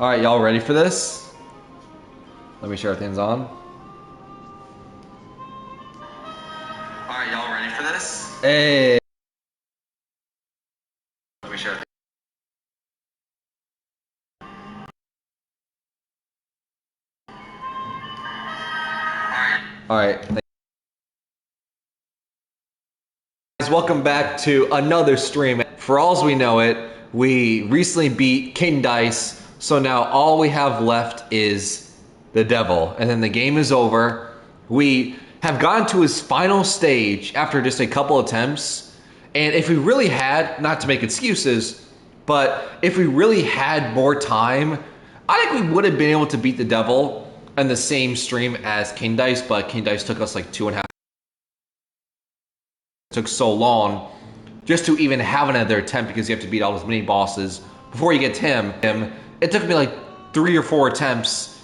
Alright, y'all ready for this? Let me sure everything's on. Alright, y'all ready for this? Hey! Let me share everything. Alright. Guys, welcome back to another stream. For all as we know it, we recently beat King Dice, so now all we have left is the devil, and then the game is over. We have gotten to his final stage after just a couple attempts, and if we really had, not to make excuses, but if we really had more time, I think we would have been able to beat the devil in the same stream as King Dice, but King Dice took us like 2.5. It took so long just to even have another attempt because you have to beat all those mini bosses before you get to him. It took me like 3 or 4 attempts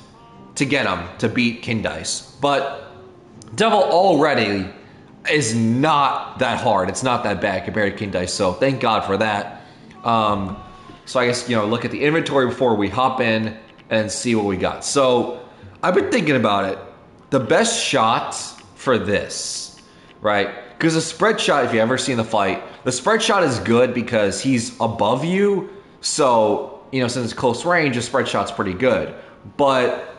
to get him to beat King Dice. But Devil already is not that hard. It's not that bad compared to King Dice, so thank God for that. So I guess, look at the inventory before we hop in and see what we got. So I've been thinking about it. The best shot for this, right? Because the spread shot, if you've ever seen the fight, the spread shot is good because he's above you. So, since it's close range, the spread shot's pretty good. But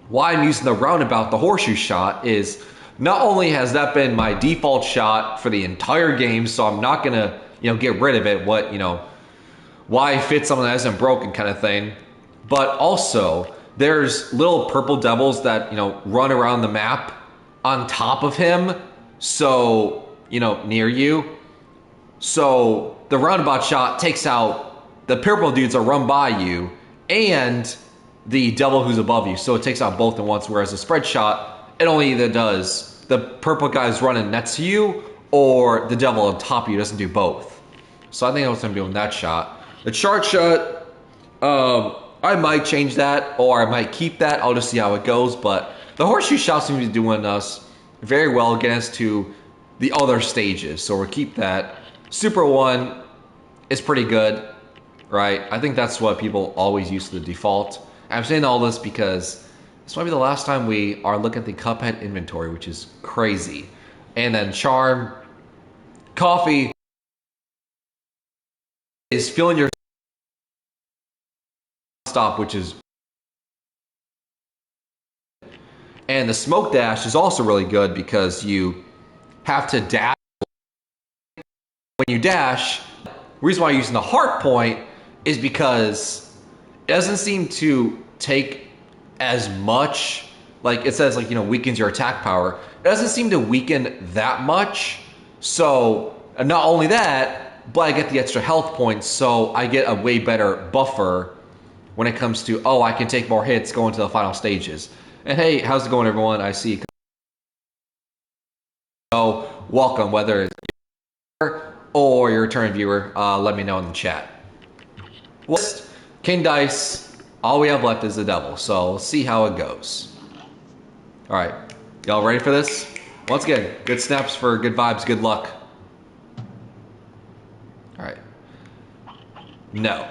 why I'm using the roundabout, the horseshoe shot, is not only has that been my default shot for the entire game, so I'm not going to, get rid of it, why fit something that isn't broken kind of thing. But also, there's little purple devils that, run around the map on top of him. So, near you. So the roundabout shot takes out the purple dudes that run by you and the devil who's above you. So it takes out both at once, whereas the spread shot, it only either does the purple guys running next to you or the devil on top of you. It doesn't do both. So I think I was going to be doing that shot. The chart shot, I might change that or I might keep that. I'll just see how it goes. But the horseshoe shot seems to be doing us very well against to the other stages, so we'll keep that. Super 1 is pretty good, right? I think that's what people always use to the default. And I'm saying all this because this might be the last time we are looking at the Cuphead inventory, which is crazy. And then Charm, Coffee is feeling your stop, which is. And the smoke dash is also really good because you have to dash. When you dash, the reason why I'm using the heart point is because it doesn't seem to take as much. Like it says, weakens your attack power. It doesn't seem to weaken that much. So not only that, but I get the extra health points. So I get a way better buffer when it comes to, I can take more hits going to the final stages. And hey, how's it going, everyone? I see. So, welcome, whether it's or your return viewer, let me know in the chat. King Dice, all we have left is the devil, so let's see how it goes. Alright, y'all ready for this? Once again, good snaps for good vibes, good luck. Alright. No.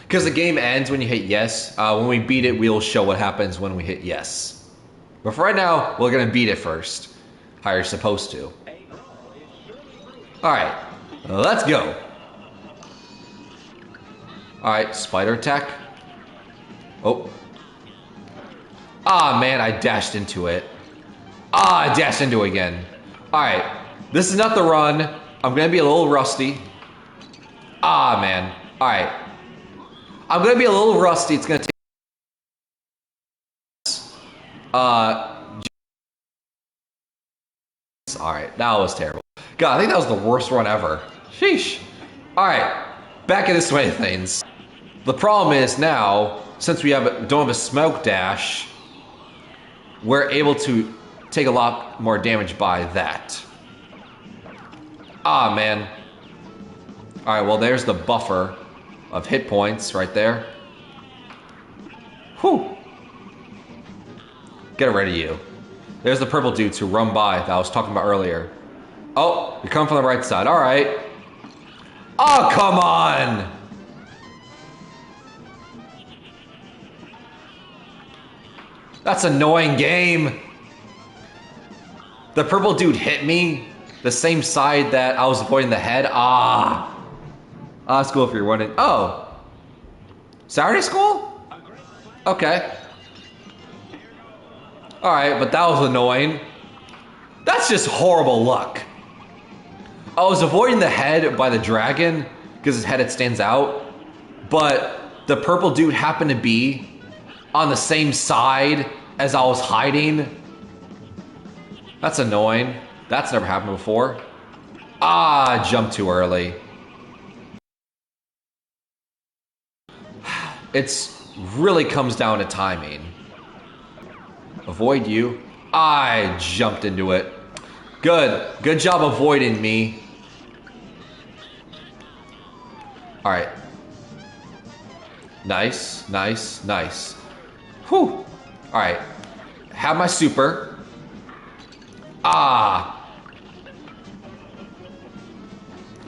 Because the game ends when you hit yes. When we beat it, we'll show what happens when we hit yes. But for right now, we're going to beat it first. How you're supposed to. Alright, let's go. Alright, spider attack. Oh. Ah, man, I dashed into it. I dashed into it again. Alright, this is not the run. I'm going to be a little rusty. Ah, man. Alright. I'm going to be a little rusty. It's going to take... Alright, that was terrible. God, I think that was the worst run ever. Sheesh. Alright, back in the swing of things. The problem is now, since we don't have a smoke dash, we're able to take a lot more damage by that. Ah, man. Alright, well, there's the buffer of hit points right there. Whew. Get rid of you. There's the purple dudes who run by that I was talking about earlier. Oh, you come from the right side. Alright. Oh, come on! That's annoying game. The purple dude hit me the same side that I was avoiding the head. That's cool if you're running. Oh. Saturday school? Okay. Alright, but that was annoying. That's just horrible luck. I was avoiding the head by the dragon because his head stands out, but the purple dude happened to be on the same side as I was hiding. That's annoying. That's never happened before. I jumped too early. It really comes down to timing. Avoid you. I jumped into it. Good job avoiding me. Alright. Nice. Whew. Alright. Have my super.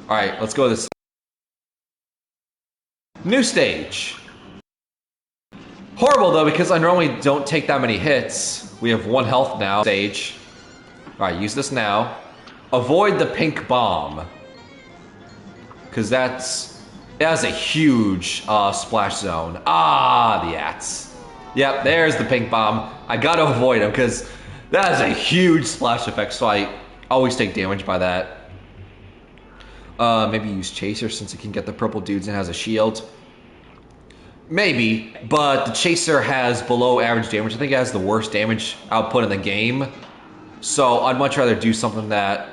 Alright, let's go to this. New stage. Horrible though, because I normally don't take that many hits. We have 1 health now. Stage. Alright, use this now. Avoid the pink bomb. Because it has a huge splash zone. The ats. Yep, there's the pink bomb. I gotta avoid him because that has a huge splash effect, so I always take damage by that. Maybe use Chaser since it can get the purple dudes and has a shield. Maybe, but the Chaser has below average damage. I think it has the worst damage output in the game. So I'd much rather do something that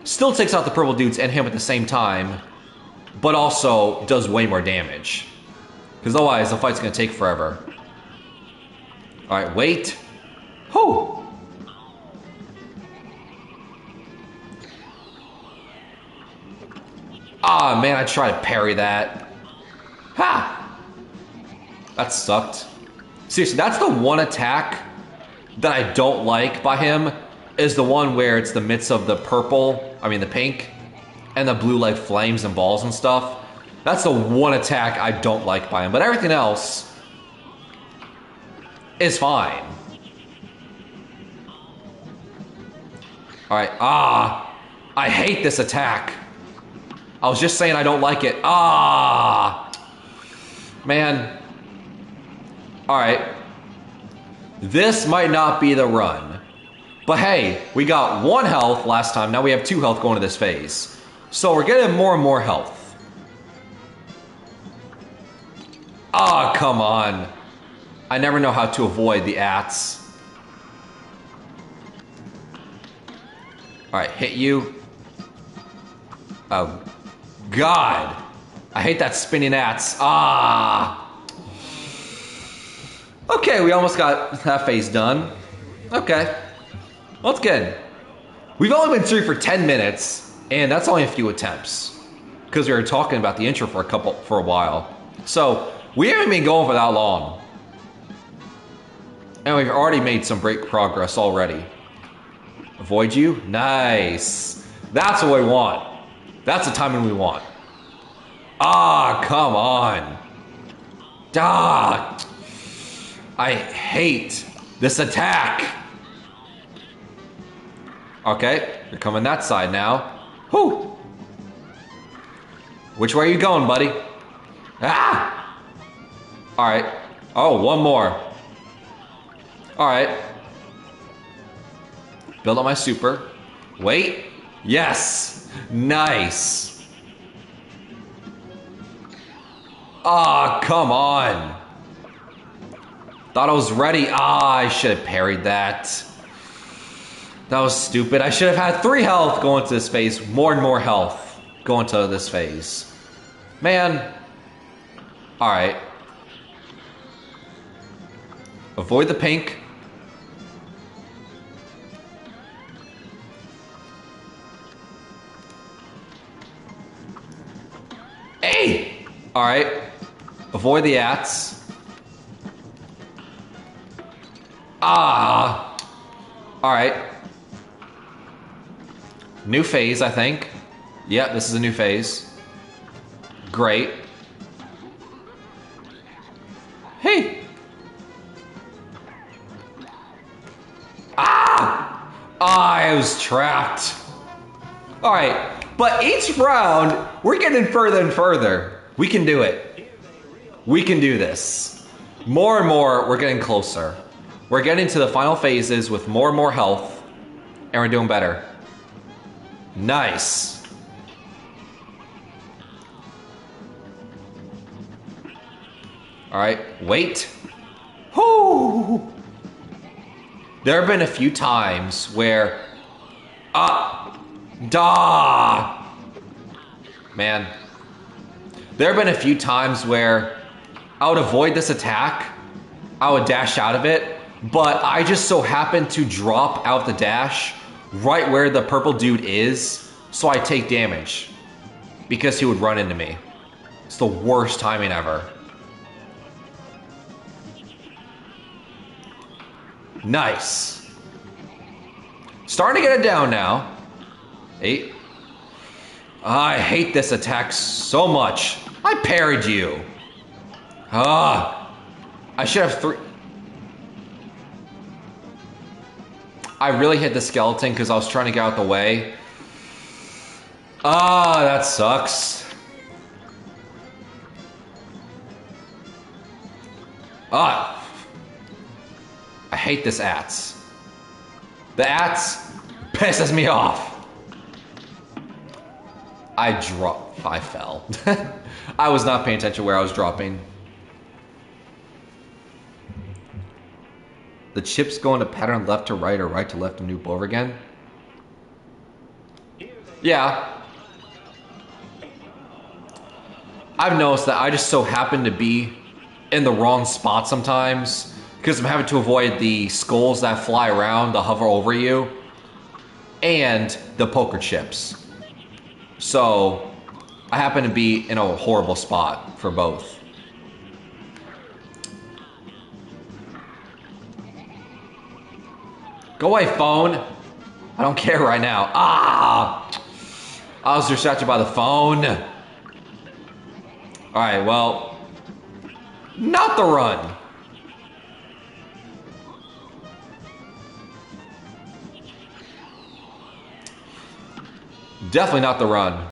still takes out the purple dudes and him at the same time, but also does way more damage. Because otherwise the fight's gonna take forever. Alright, wait. Whew! Man, I tried to parry that. Ha! That sucked. Seriously, that's the one attack that I don't like by him, is the one where it's the midst of the the pink, and the blue like flames and balls and stuff. That's the one attack I don't like by him, but everything else is fine. Alright, I hate this attack. I was just saying I don't like it. Man. Alright. This might not be the run. But hey, we got 1 health last time. Now we have 2 health going to this phase. So we're getting more and more health. Come on. I never know how to avoid the ats. Alright, hit you. Oh, God. I hate that spinning ats. Okay, we almost got that phase done. Okay. Well, that's good. We've only been through for 10 minutes, and that's only a few attempts. Because we were talking about the intro for a while. So, we haven't been going for that long. And we've already made some great progress already. Avoid you? Nice. That's what we want. That's the timing we want. Come on. I hate this attack. Okay, you're coming that side now. Whew. Which way are you going, buddy? Alright. Oh, 1 more. Alright. Build up my super. Wait. Yes. Nice. Come on. Thought I was ready. I should have parried that. That was stupid. I should have had 3 health going to this phase. More and more health going to this phase. Man. Alright. Avoid the pink. Hey! Alright. Avoid the ats. Alright. New phase, I think. Yep, this is a new phase. Great. Hey! I was trapped. All right, but each round, we're getting further and further. We can do it. We can do this. More and more, we're getting closer. We're getting to the final phases with more and more health, and we're doing better. Nice. All right, wait. Whoo! There have been a few times where, man. There have been a few times where I would avoid this attack, I would dash out of it, but I just so happened to drop out the dash right where the purple dude is, so I take damage because he would run into me. It's the worst timing ever. Nice. Starting to get it down now. 8. I hate this attack so much. I parried you. I should have 3. I really hit the skeleton because I was trying to get out the way. That sucks. I hate this ATS. The ATS pisses me off. I fell. I was not paying attention where I was dropping. The chips go into pattern left to right or right to left and loop over again. Yeah. I've noticed that I just so happen to be in the wrong spot sometimes because I'm having to avoid the skulls that fly around, that hover over you, and the poker chips. So I happen to be in a horrible spot for both. Go away, phone. I don't care right now. I was distracted by the phone. All right, well, not the run. Definitely not the run.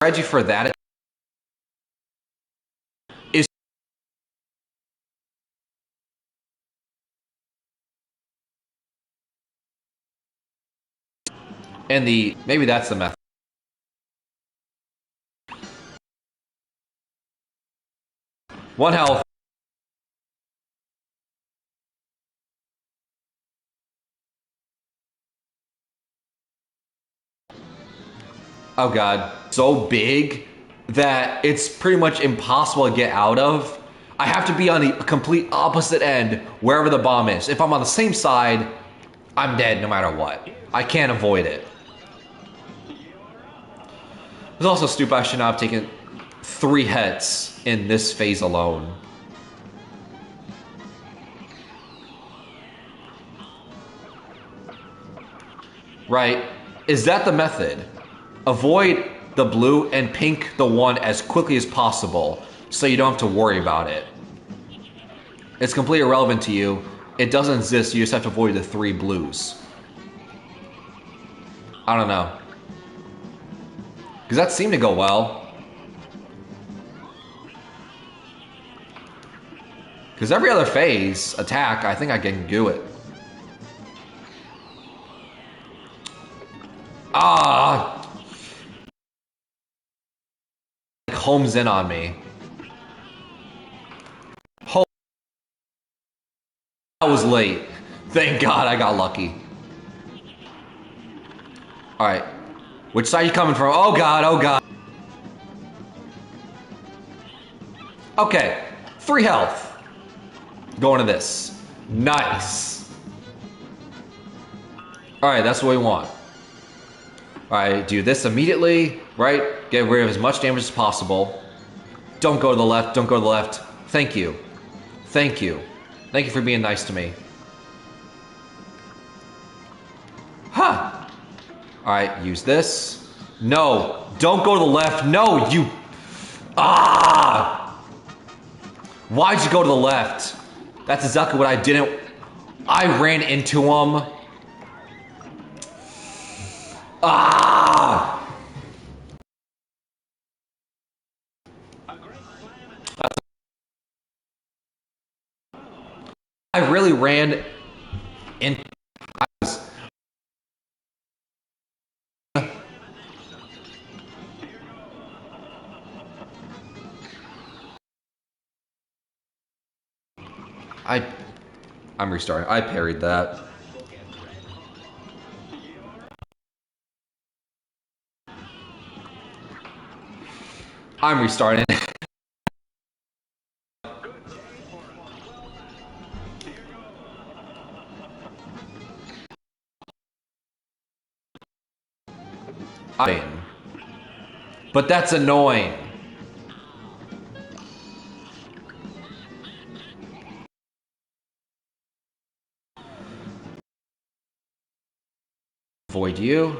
Strategy for that is maybe that's the method. One health. Oh god, so big that it's pretty much impossible to get out of. I have to be on the complete opposite end wherever the bomb is. If I'm on the same side, I'm dead no matter what. I can't avoid it. It's also stupid I should not have taken 3 hits in this phase alone. Right? Is that the method? Avoid the blue and pink the one as quickly as possible so you don't have to worry about it. It's completely irrelevant to you. It doesn't exist. You just have to avoid the 3 blues. I don't know. Because that seemed to go well. Because every other phase attack, I think I can do it. Homes in on me. I was late. Thank God I got lucky. Alright. Which side are you coming from? Oh god, oh god. Okay. 3 health. Going to this. Nice. Alright, that's what we want. Alright, do this immediately, right? Get rid of as much damage as possible. Don't go to the left, don't go to the left. Thank you. Thank you. Thank you for being nice to me. Huh. Alright, use this. No, don't go to the left. No, you... Ah! Why'd you go to the left? That's exactly what I didn't... I ran into him. Ah! I really ran in... I'm restarting. I parried that. I'm restarting. But that's annoying. Avoid you.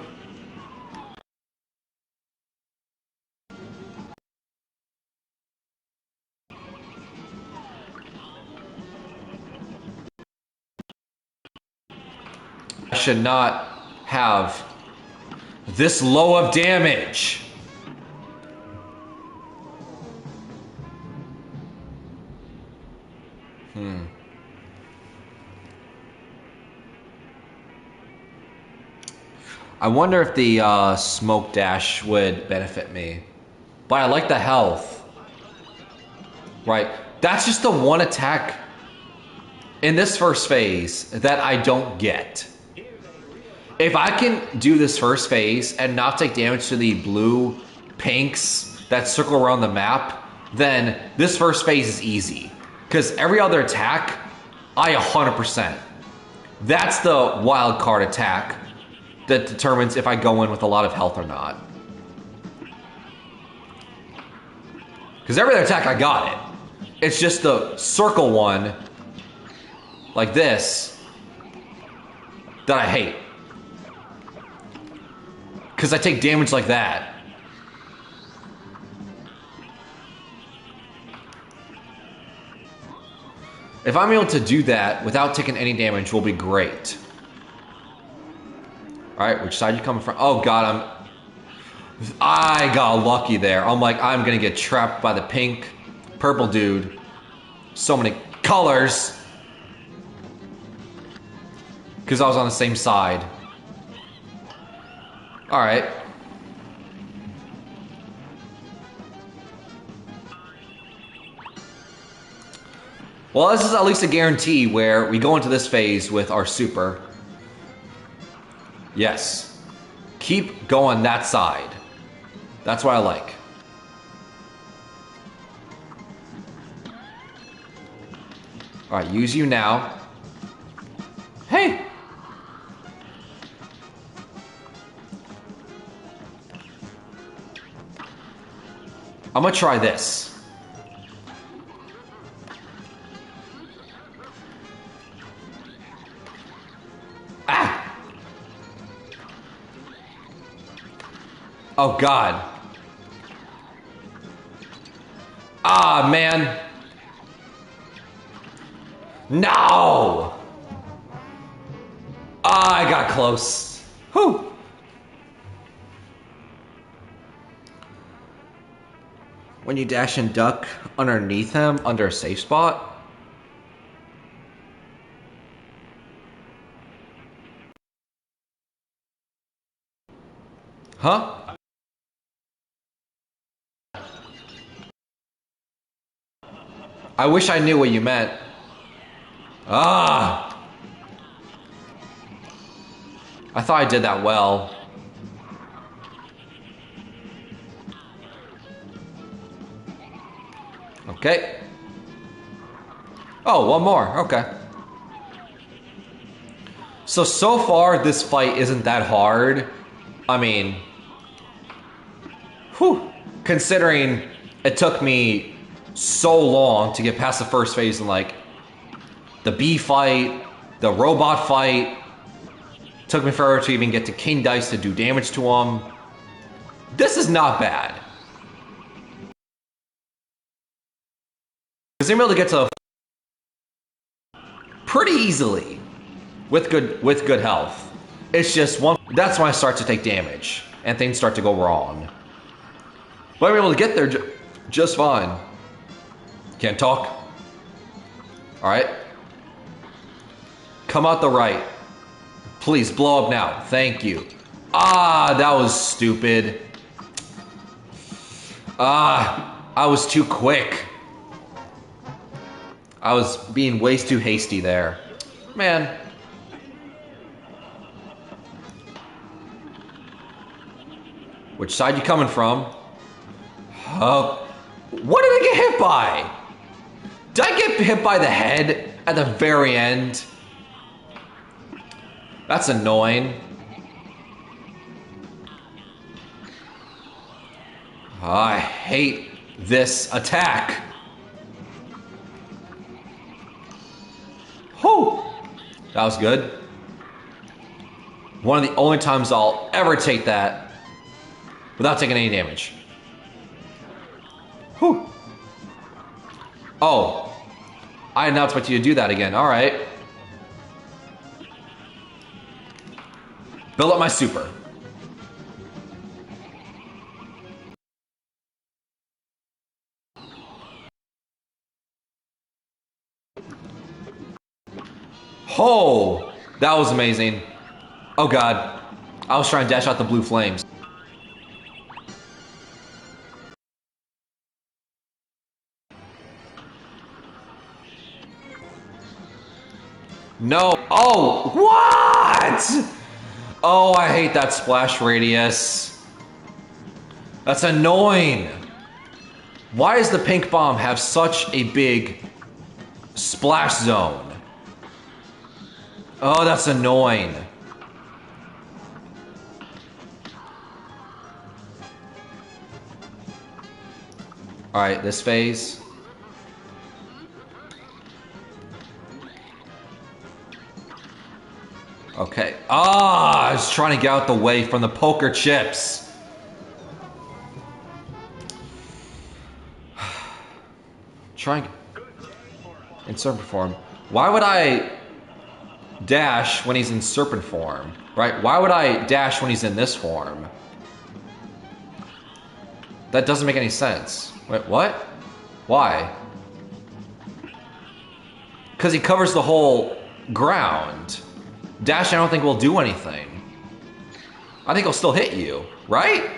I should not have this low of damage. I wonder if the smoke dash would benefit me. But I like the health. Right. That's just the one attack in this first phase that I don't get. If I can do this first phase and not take damage to the blue pinks that circle around the map, then this first phase is easy. Because every other attack, I 100%. That's the wild card attack that determines if I go in with a lot of health or not. Because every other attack, I got it. It's just the circle one, like this, that I hate. Because I take damage like that. If I'm able to do that without taking any damage, will be great. Alright, which side you coming from? Oh god, I got lucky there. I'm like, I'm gonna get trapped by the pink, purple dude. So many colors. Because I was on the same side. Alright. Well, this is at least a guarantee where we go into this phase with our super. Yes. Keep going that side. That's what I like. Alright, use you now. Hey! I'm gonna try this. Ah! Oh god. Ah, man. No! Ah, I got close. Whew. When you dash and duck underneath him, under a safe spot. Huh? I wish I knew what you meant. Ah! I thought I did that well. Okay. Oh, one more. Okay. So far, this fight isn't that hard. I mean... Whew. Considering it took me so long to get past the first phase and like... The bee fight, the robot fight. Took me forever to even get to King Dice to do damage to him. This is not bad. Because they're able to get to pretty easily with good health. It's just one. That's when I start to take damage and things start to go wrong. But I'm able to get there just fine. Can't talk. All right. Come out the right. Please blow up now. Thank you. Ah, that was stupid. Ah, I was too quick. I was being way too hasty there. Man. Which side you coming from? Oh, what did I get hit by? Did I get hit by the head at the very end? That's annoying. I hate this attack. Whew. That was good. One of the only times I'll ever take that without taking any damage. Whew. Oh. I did not expect you to do that again. Alright. Build up my super. Oh, that was amazing. Oh god. I was trying to dash out the blue flames. No. Oh, what? Oh, I hate that splash radius. That's annoying. Why does the pink bomb have such a big splash zone? Oh, that's annoying. Alright, this phase. Okay. Ah, I was trying to get out the way from the poker chips. Trying in serpent form. Why would I dash when he's in serpent form? Right? Why would I dash when he's in this form? That doesn't make any sense. Wait, what? Why? Because he covers the whole ground. Dash, I don't think will do anything. I think he'll still hit you, right?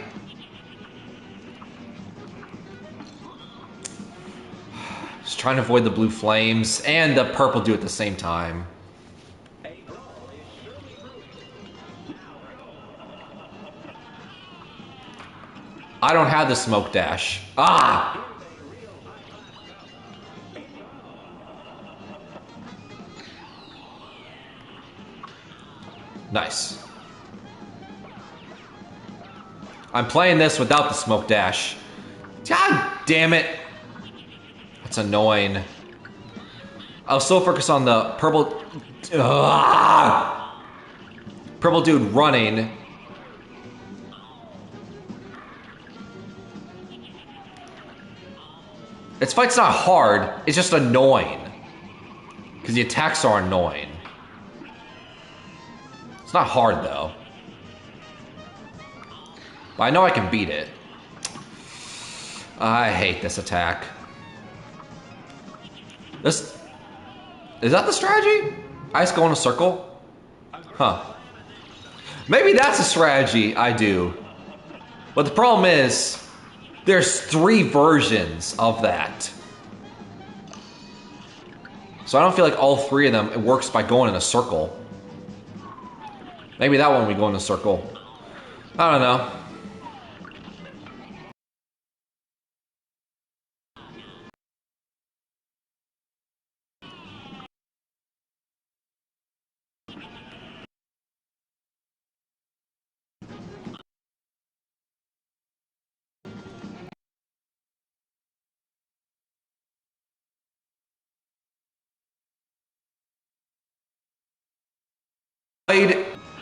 Just trying to avoid the blue flames and the purple do at the same time. I don't have the smoke dash. Ah! Nice. I'm playing this without the smoke dash. God damn it. That's annoying. I was so focused on the purple... Purple dude running. This fight's not hard, it's just annoying. Because the attacks are annoying. It's not hard though. But I know I can beat it. I hate this attack. This... Is that the strategy? I just go in a circle? Huh. Maybe that's a strategy I do. But the problem is, there's 3 versions of that. So I don't feel like all 3 of them, it works by going in a circle. Maybe that one we go in a circle. I don't know.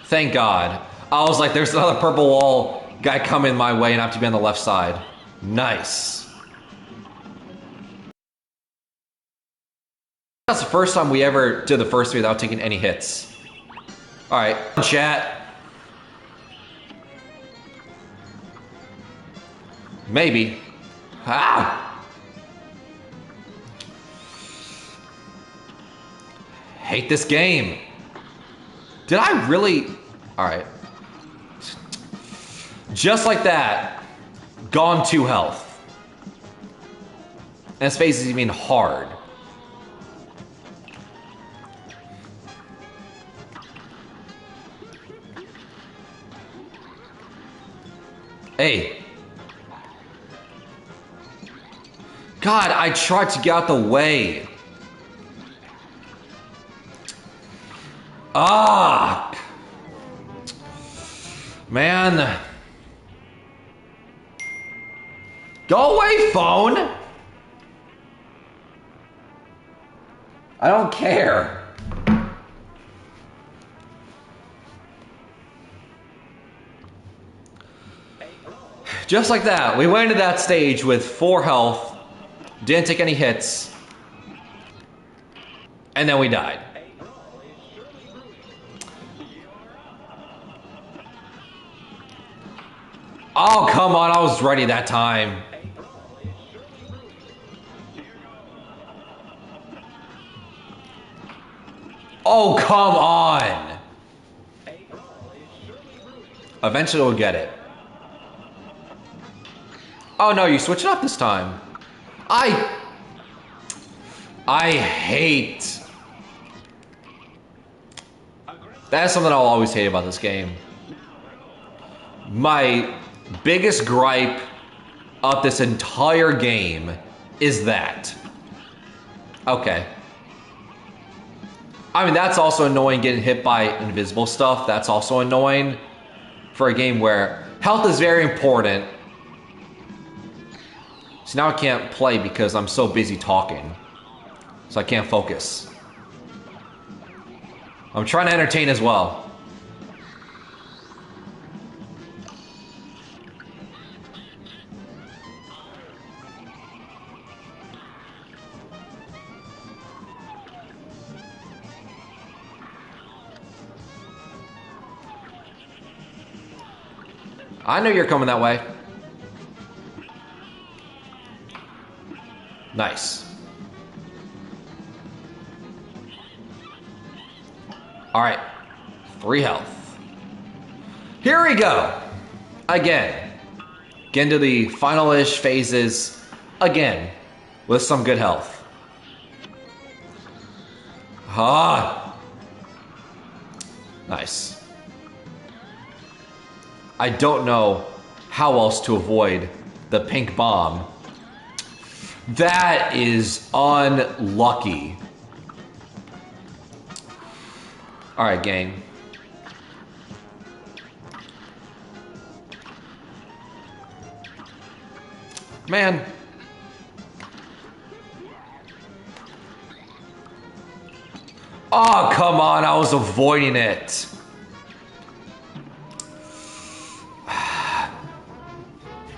Thank God. I was like, there's another purple wall Guy coming my way and I have to be on the left side. Nice. That's the first time we ever did the first three without taking any hits. Alright, chat. Maybe. Ah! Hate this game. Did I really? Alright. Just like that. Gone 2 health. And this phase is even hard. Hey. God, I tried to get out the way. Ah. Man. Go away, phone. I don't care. Just like that, we went into that stage with 4 health, didn't take any hits, and then we died. Oh, come on, I was ready that time. Oh, come on. Eventually we'll get it. Oh no, you switch it up this time. I hate. That's something I'll always hate about this game. My biggest gripe of this entire game is that. Okay. I mean, that's also annoying, getting hit by invisible stuff. That's also annoying for a game where health is very important. So now I can't play because I'm so busy talking. So I can't focus. I'm trying to entertain as well. I know you're coming that way. Nice. Alright. 3 health. Here we go. Again. Get into the final-ish phases. Again. With some good health. Ah. Nice. I don't know how else to avoid the pink bomb. That is unlucky. Alright, gang. Man. Oh, come on. I was avoiding it.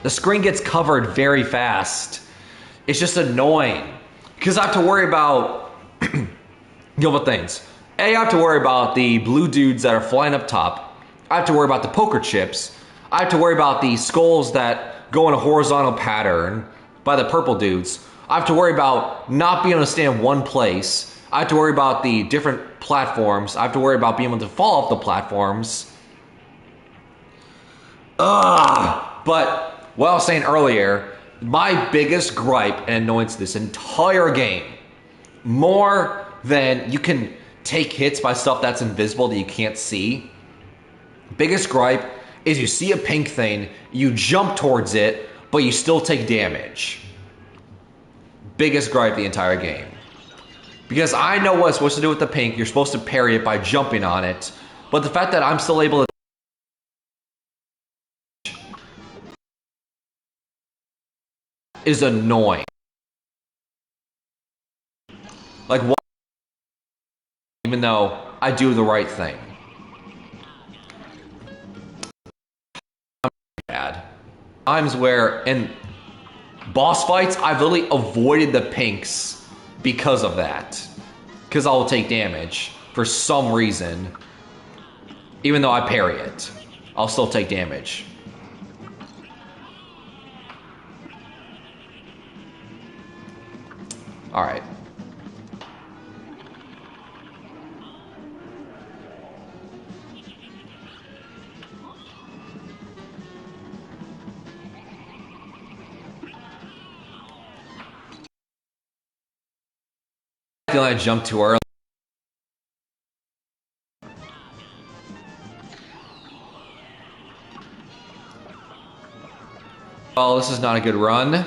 The screen gets covered very fast. It's just annoying. Because I have to worry about a couple things. A, I have to worry about the blue dudes that are flying up top. I have to worry about the poker chips. I have to worry about the skulls that go in a horizontal pattern by the purple dudes. I have to worry about not being able to stay in one place. I have to worry about the different platforms. I have to worry about being able to fall off the platforms. Ugh! But what I was saying earlier, my biggest gripe and annoyance this entire game, more than you can take hits by stuff that's invisible that you can't see, biggest gripe is you see a pink thing, you jump towards it, but you still take damage. Biggest gripe the entire game. Because I know what it's supposed to do with the pink, you're supposed to parry it by jumping on it, but the fact that I'm still able to is annoying. Like, what? Even though I do the right thing. Times where in boss fights, I've literally avoided the pinks because of that. Because I'll take damage for some reason. Even though I parry it, I'll still take damage. Alright. I feel like I jumped too early. Oh, this is not a good run.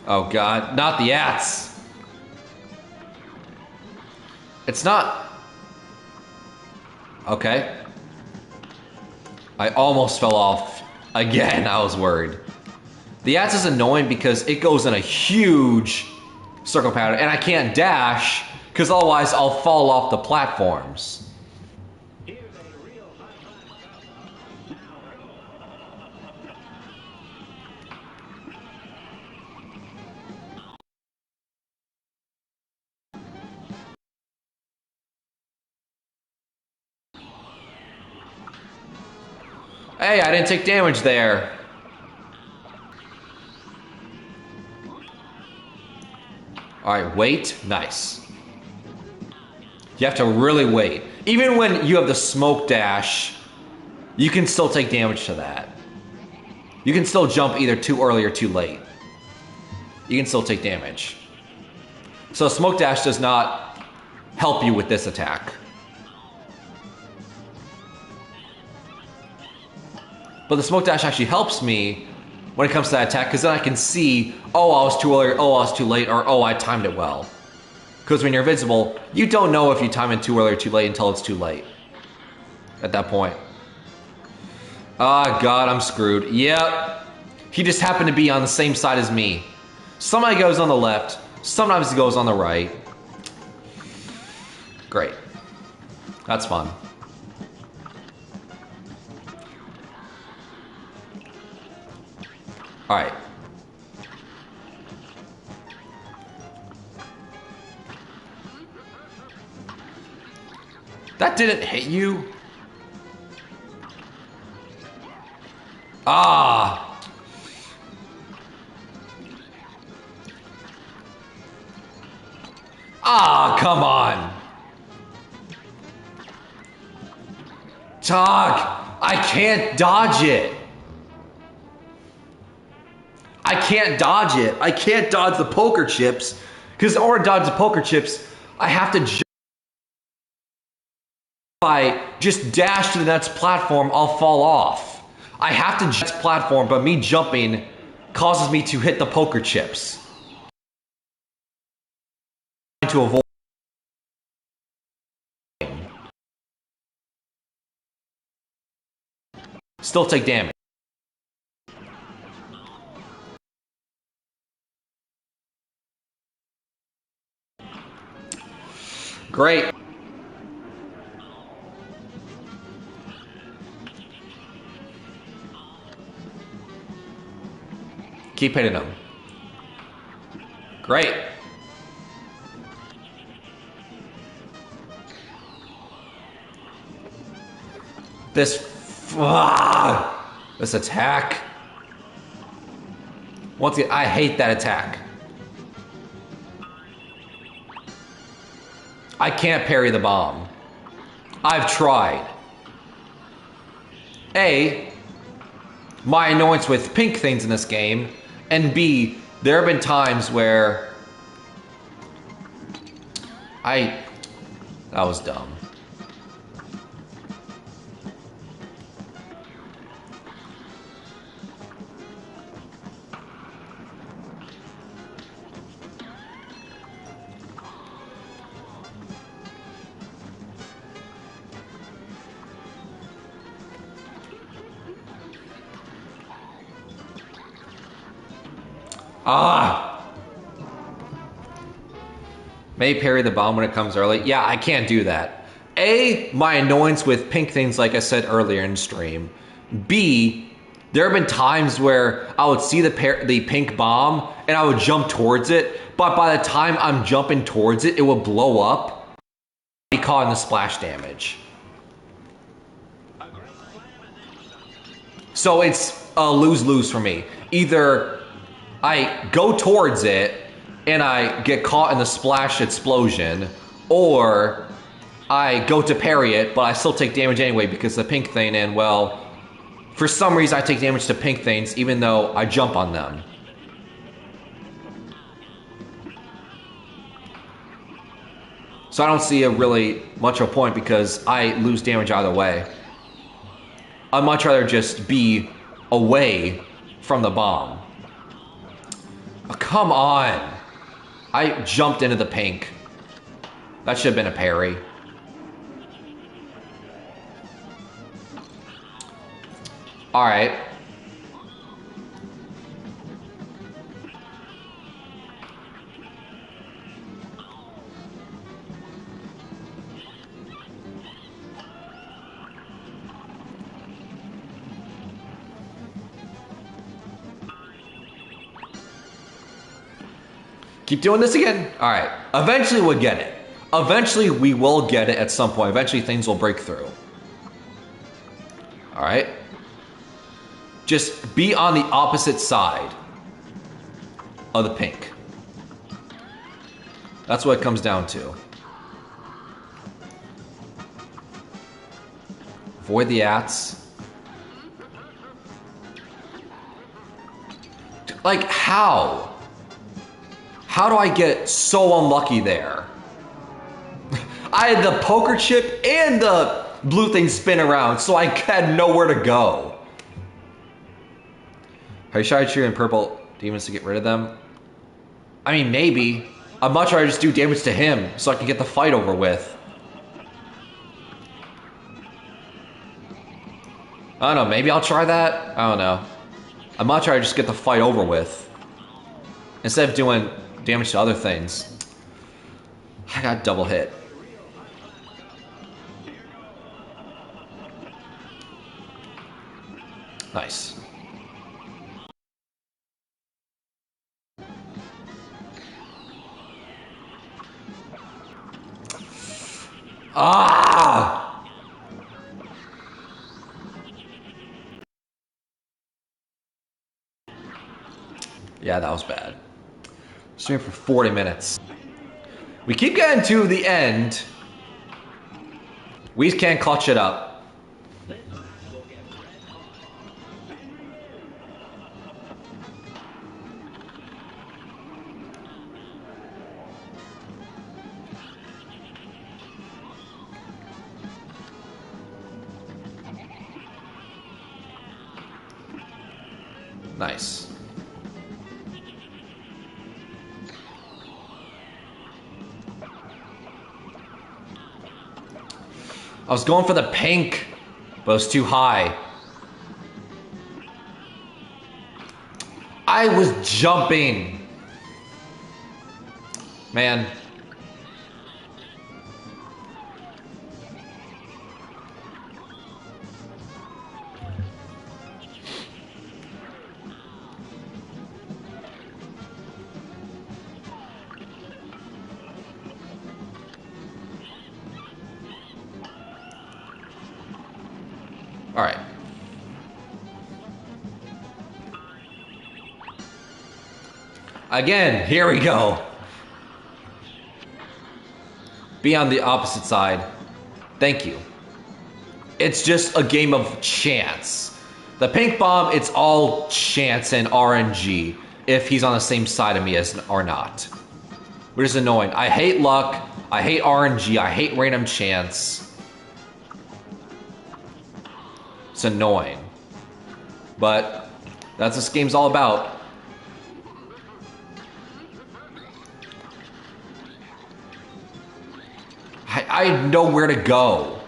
Oh god, not the ats. It's not. Okay. I almost fell off again. I was worried. The ats is annoying because it goes in a huge circle pattern and I can't dash because otherwise I'll fall off the platforms. Hey, I didn't take damage there. Alright, wait. Nice. You have to really wait. Even when you have the smoke dash, you can still take damage to that. You can still jump either too early or too late. You can still take damage. So smoke dash does not help you with this attack. But the smoke dash actually helps me when it comes to that attack, because then I can see, oh, I was too early, or oh, I was too late, or oh, I timed it well. Because when you're invincible, you don't know if you time it too early or too late until it's too late. At that point. Ah, God, I'm screwed. Yep. He just happened to be on the same side as me. Sometimes he goes on the left, sometimes he goes on the right. Great. That's fun. Alright. That didn't hit you? Ah! Ah, come on! Talk! I can't dodge it! I can't dodge it. I can't dodge the poker chips. Because in order to dodge the poker chips, I have to jump. If I just dash to the next platform, I'll fall off. I have to jump to the next platform, but me jumping causes me to hit the poker chips. To avoid. Still take damage. Great. Keep hitting them. Great. This attack. Once again, I hate that attack. I can't parry the bomb. I've tried. A, my annoyance with pink things in this game, and B, there have been times where that was dumb. Ah! May parry the bomb when it comes early. Yeah, I can't do that. A, my annoyance with pink things, like I said earlier in stream. B, there have been times where I would see the pink bomb and I would jump towards it, but by the time I'm jumping towards it, it would blow up, be caught in the splash damage. So it's a lose-lose for me. Either I go towards it and I get caught in the splash explosion, or I go to parry it, but I still take damage anyway because the pink thing, and well, for some reason I take damage to pink things even though I jump on them. So I don't see a really much of a point because I lose damage either way. I'd much rather just be away from the bomb. Oh, come on. I jumped into the pink. That should have been a parry. Alright. Keep doing this again? Alright. Eventually we'll get it. Eventually we will get it at some point. Eventually things will break through. Alright. Just be on the opposite side of the pink. That's what it comes down to. Avoid the ats. Like, how? How do I get so unlucky there? I had the poker chip and the blue thing spin around, so I had nowhere to go. Are you sure I shoot in purple demons to get rid of them? I mean, maybe. I'd much rather just do damage to him so I can get the fight over with. I don't know, maybe I'll try that? I don't know. I'd much rather just get the fight over with instead of doing damage to other things. I got double hit. Nice. Ah! Yeah, that was bad. Stream for 40 minutes. We keep getting to the end. We can't clutch it up. Nice. I was going for the pink, but it was too high. I was jumping. Man. All right. Again, here we go. Be on the opposite side. Thank you. It's just a game of chance. The pink bomb, it's all chance and RNG if he's on the same side of me as or not. Which is annoying. I hate luck. I hate RNG. I hate random chance. It's annoying. But that's what this game's all about. I had nowhere to go.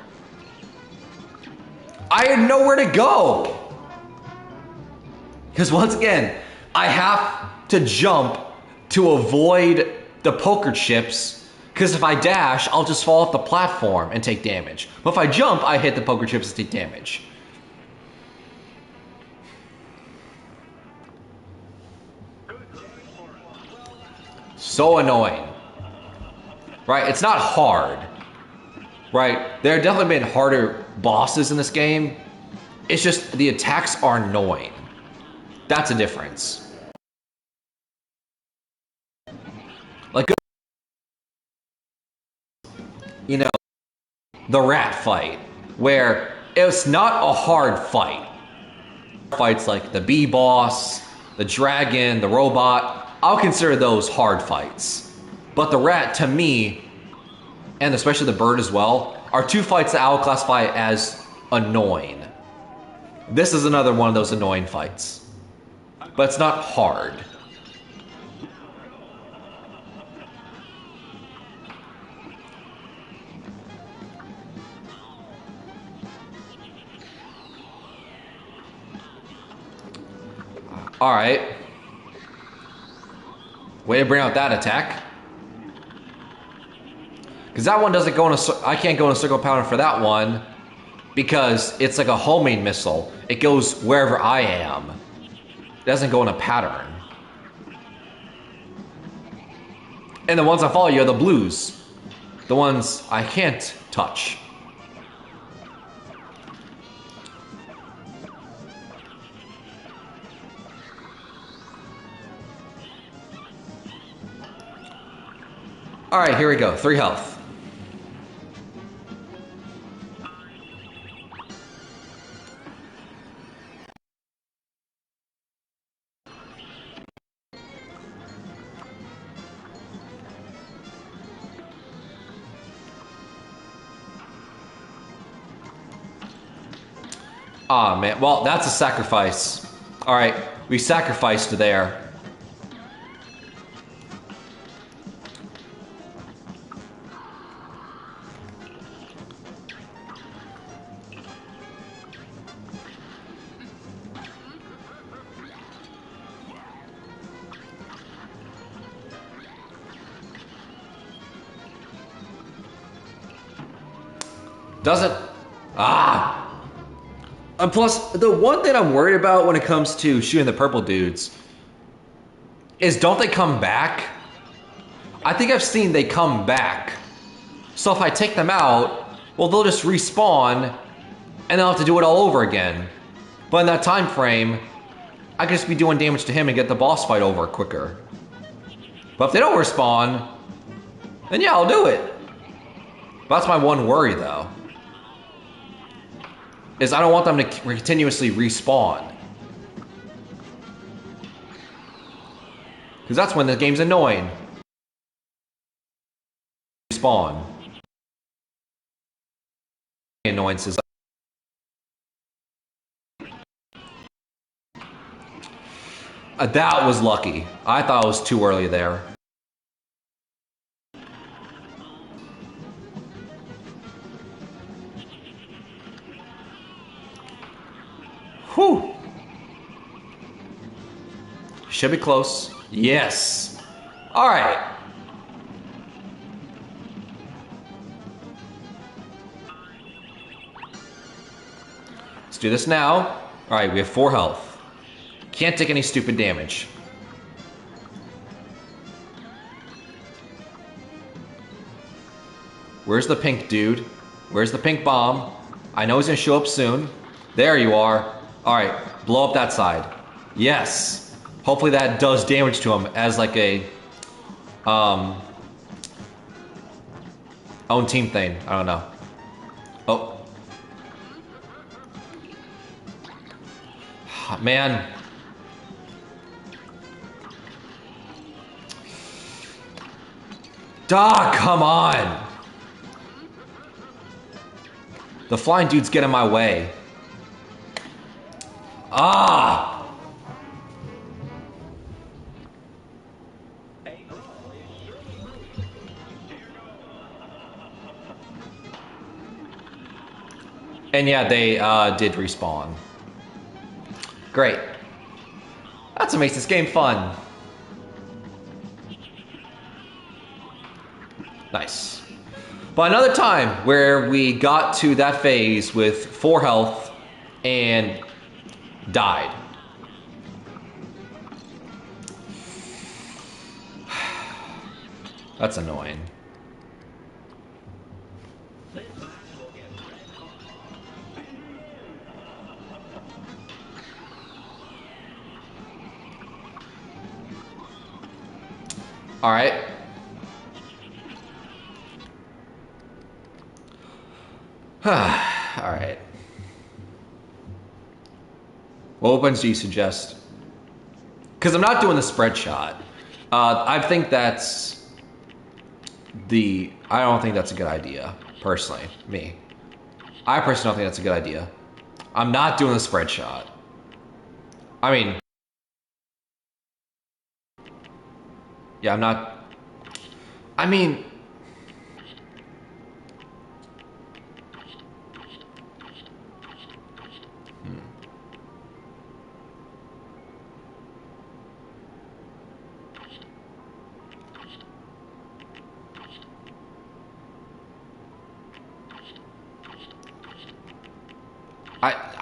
I had nowhere to go. Because once again, I have to jump to avoid the poker chips Because if I dash, I'll just fall off the platform and take damage. But if I jump, I hit the poker chips and take damage. So annoying. Right? It's not hard. Right? There have definitely been harder bosses in this game. It's just the attacks are annoying. That's a difference. Like, you know, the rat fight, where it's not a hard fight. Fights like the bee boss, the dragon, the robot, I'll consider those hard fights. But the rat, to me, and especially the bird as well, are two fights that I will classify as annoying. This is another one of those annoying fights. But it's not hard. Alright. Way to bring out that attack. Because that one doesn't go in a... I can't go in a circle pattern for that one. Because it's like a homing missile. It goes wherever I am. It doesn't go in a pattern. And the ones that follow you are the blues. The ones I can't touch. Alright, here we go. 3 health. Aw, man. Well, that's a sacrifice. Alright, we sacrificed there. Does it? Ah! And plus, the one thing I'm worried about when it comes to shooting the purple dudes is don't they come back? I think I've seen they come back. So if I take them out, well, they'll just respawn and they'll have to do it all over again. But in that time frame, I could just be doing damage to him and get the boss fight over quicker. But if they don't respawn, then yeah, I'll do it. But that's my one worry, though. Is I don't want them to continuously respawn. Because that's when the game's annoying. Respawn. Annoyances. That was lucky. I thought it was too early there. Whew. Should be close. Yes. All right. Let's do this now. All right, we have 4 health. Can't take any stupid damage. Where's the pink dude? Where's the pink bomb? I know he's gonna show up soon. There you are. Alright, blow up that side. Yes. Hopefully that does damage to him as like a own team thing. I don't know. Oh. Man. Ah, come on. The flying dudes get in my way. Ah! And yeah, they did respawn. Great. That's what makes this game fun. Nice. But another time where we got to that phase with 4 health and died. That's annoying. All right. All right. What weapons do you suggest? Because I'm not doing the spread shot. I think that's I don't think that's a good idea, personally. Me. I personally don't think that's a good idea. I'm not doing the spread shot. I mean, yeah, I'm not. I mean,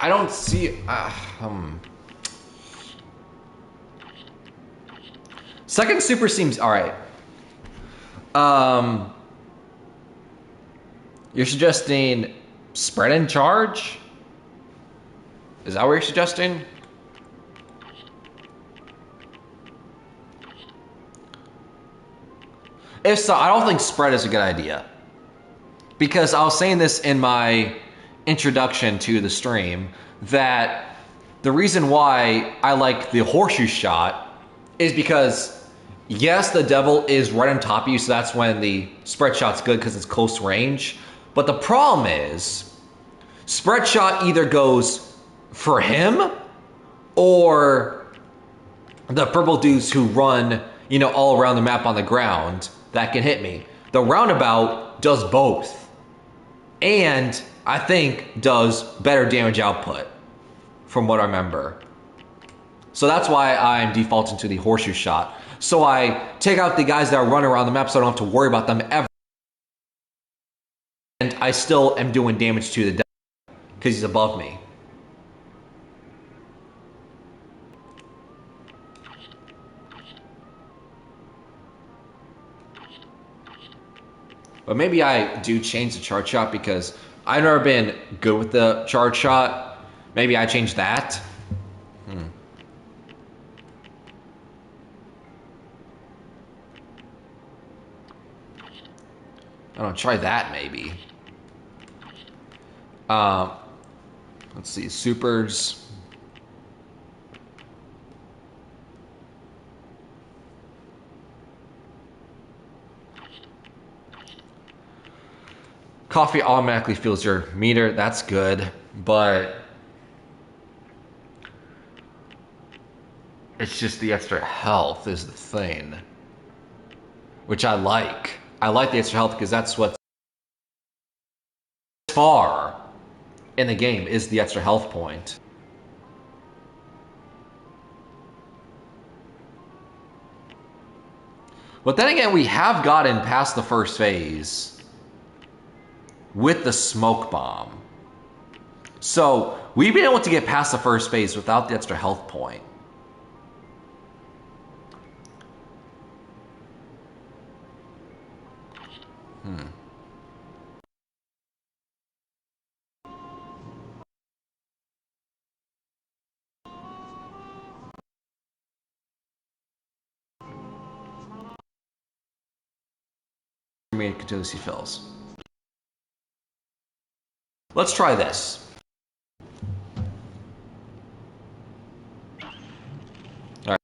I don't see. Second super seems all right. You're suggesting spread and charge? Is that what you're suggesting? If so, I don't think spread is a good idea. Because I was saying this in my introduction to the stream, that the reason why I like the horseshoe shot is because, yes, the devil is right on top of you, so that's when the spread shot's good because it's close range. But the problem is, spread shot either goes for him or the purple dudes who run, all around the map on the ground that can hit me. The roundabout does both. And I think does better damage output, from what I remember. So that's why I'm defaulting to the horseshoe shot. So I take out the guys that run around the map so I don't have to worry about them ever. And I still am doing damage to the devil because he's above me. But maybe I do change the charge shot because I've never been good with the charge shot. Maybe I change that. I don't know, try that maybe. Let's see, supers. Coffee automatically fills your meter. That's good, but it's just the extra health is the thing, which I like. I like the extra health because that's what's far in the game is the extra health point. But then again, we have gotten past the first phase with the smoke bomb. So we've been able to get past the first phase without the extra health point. Continuously fills. Let's try this. All right.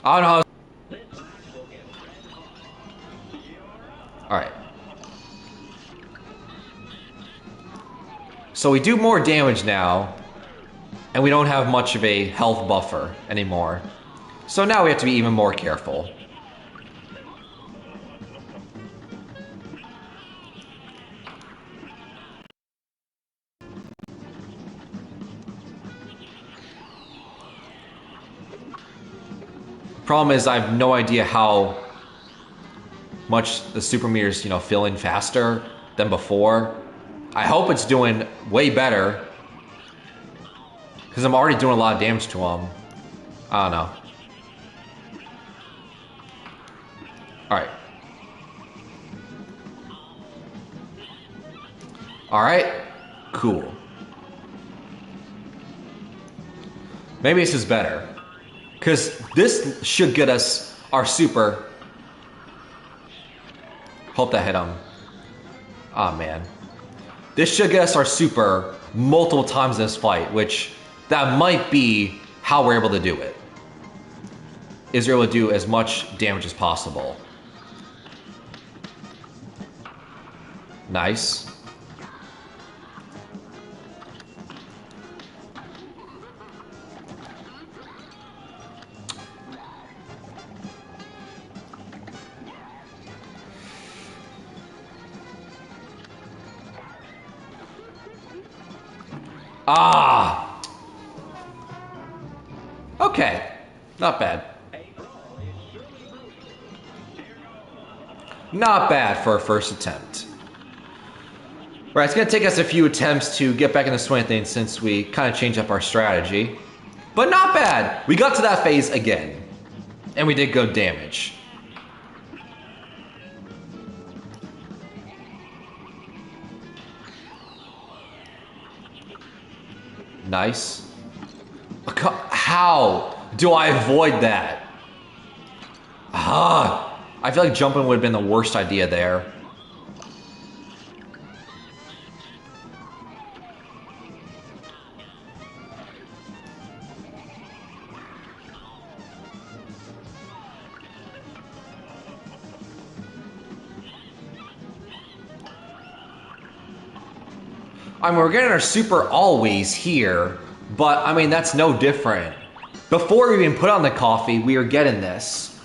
I don't know. All right. So we do more damage now, and we don't have much of a health buffer anymore. So now we have to be even more careful. Problem is, I have no idea how much the super meter's, filling faster than before. I hope it's doing way better, because I'm already doing a lot of damage to him. I don't know. Alright. Alright. Cool. Maybe this is better. Because this should get us our super. Hope that hit him. Ah, man. This should get us our super multiple times in this fight, which that might be how we're able to do it. Is we're able to do as much damage as possible. Nice. Ah! Okay. Not bad. Not bad for a first attempt. Right, it's going to take us a few attempts to get back in the swing of things since we kind of changed up our strategy. But not bad. We got to that phase again. And we did good damage. Nice. How do I avoid that? Ah, I feel like jumping would have been the worst idea there. I mean, we're getting our super always here, but I mean, that's no different. Before we even put on the coffee, we were getting this.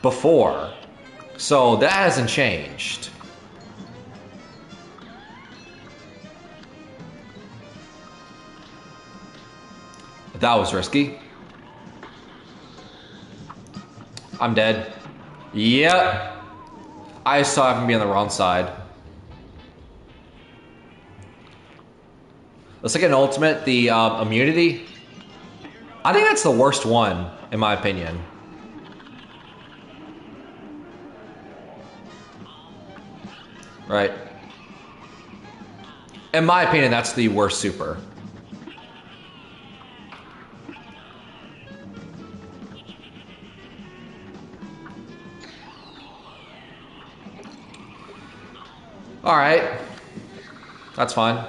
Before. So that hasn't changed. That was risky. I'm dead. Yep. I saw him be on the wrong side. Let's look at an ultimate, the immunity. I think that's the worst one, in my opinion. Right. In my opinion, that's the worst super. Alright. That's fine.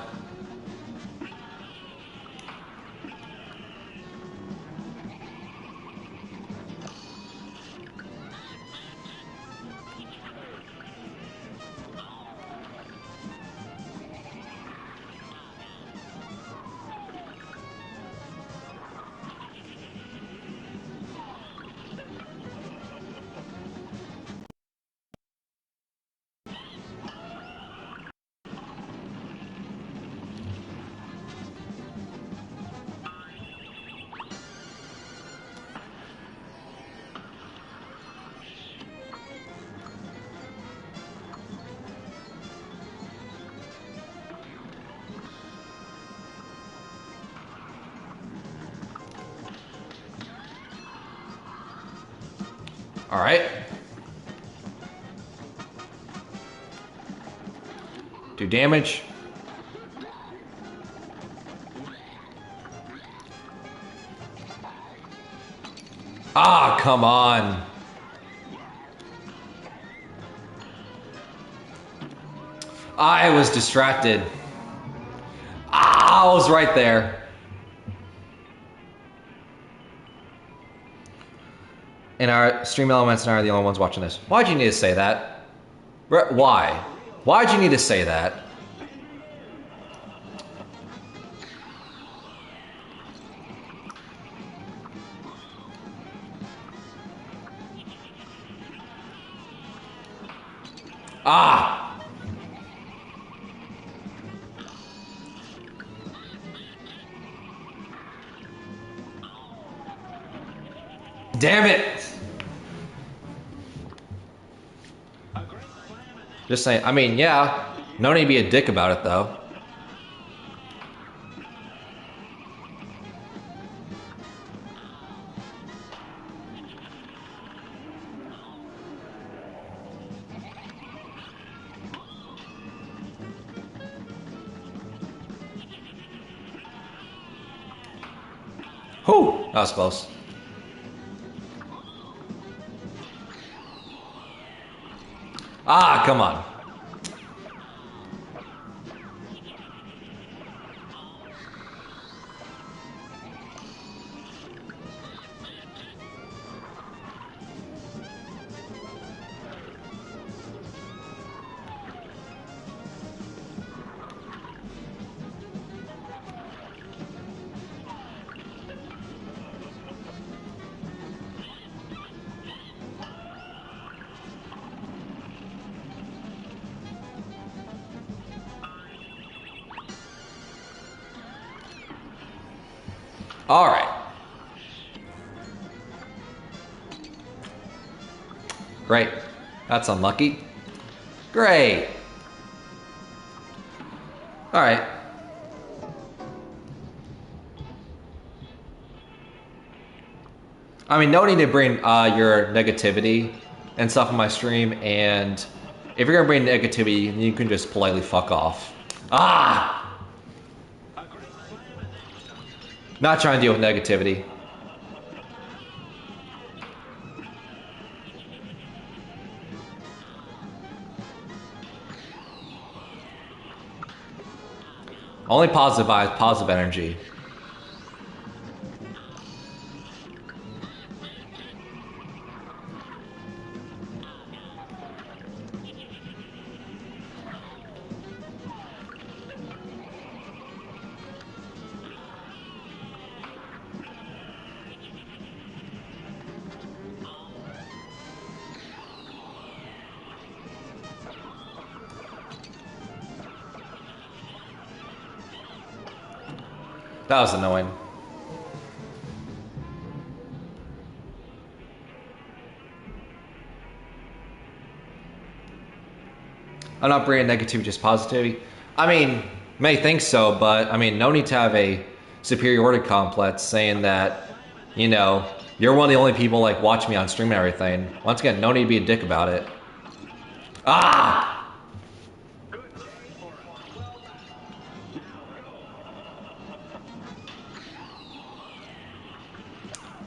Alright. Do damage. Ah, come on. I was distracted. Ah, I was right there. And our stream elements and I are the only ones watching this. Why'd you need to say that? Why? Why'd you need to say that? Ah! Damn it! Just saying. I mean, yeah. No need to be a dick about it, though. Whew, that was close. Ah, come on. All right. Great. That's unlucky. Great. All right. I mean, no need to bring your negativity and stuff on my stream, and if you're gonna bring negativity, you can just politely fuck off. Ah! Not trying to deal with negativity. Only positive vibes, positive energy. That was annoying. I'm not bringing negativity, just positivity. I mean, may think so, but I mean, no need to have a superiority complex saying that, you know, you're one of the only people like watch me on stream and everything. Once again, no need to be a dick about it. Ah!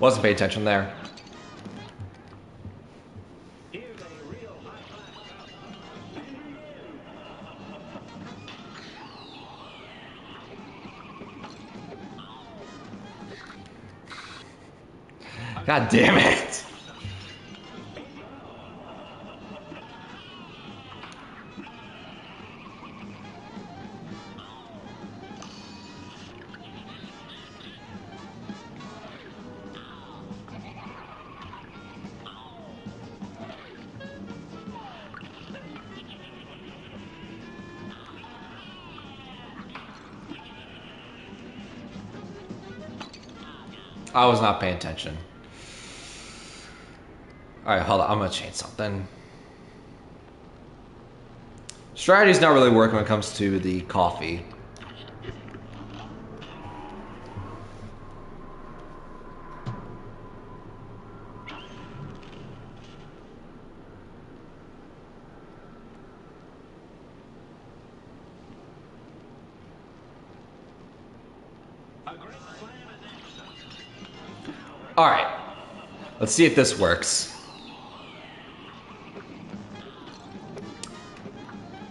Wasn't paying attention there. God damn it! I was not paying attention. Alright, hold on. I'm gonna change something. Strategy's not really working when it comes to the coffee. Alright. Let's see if this works.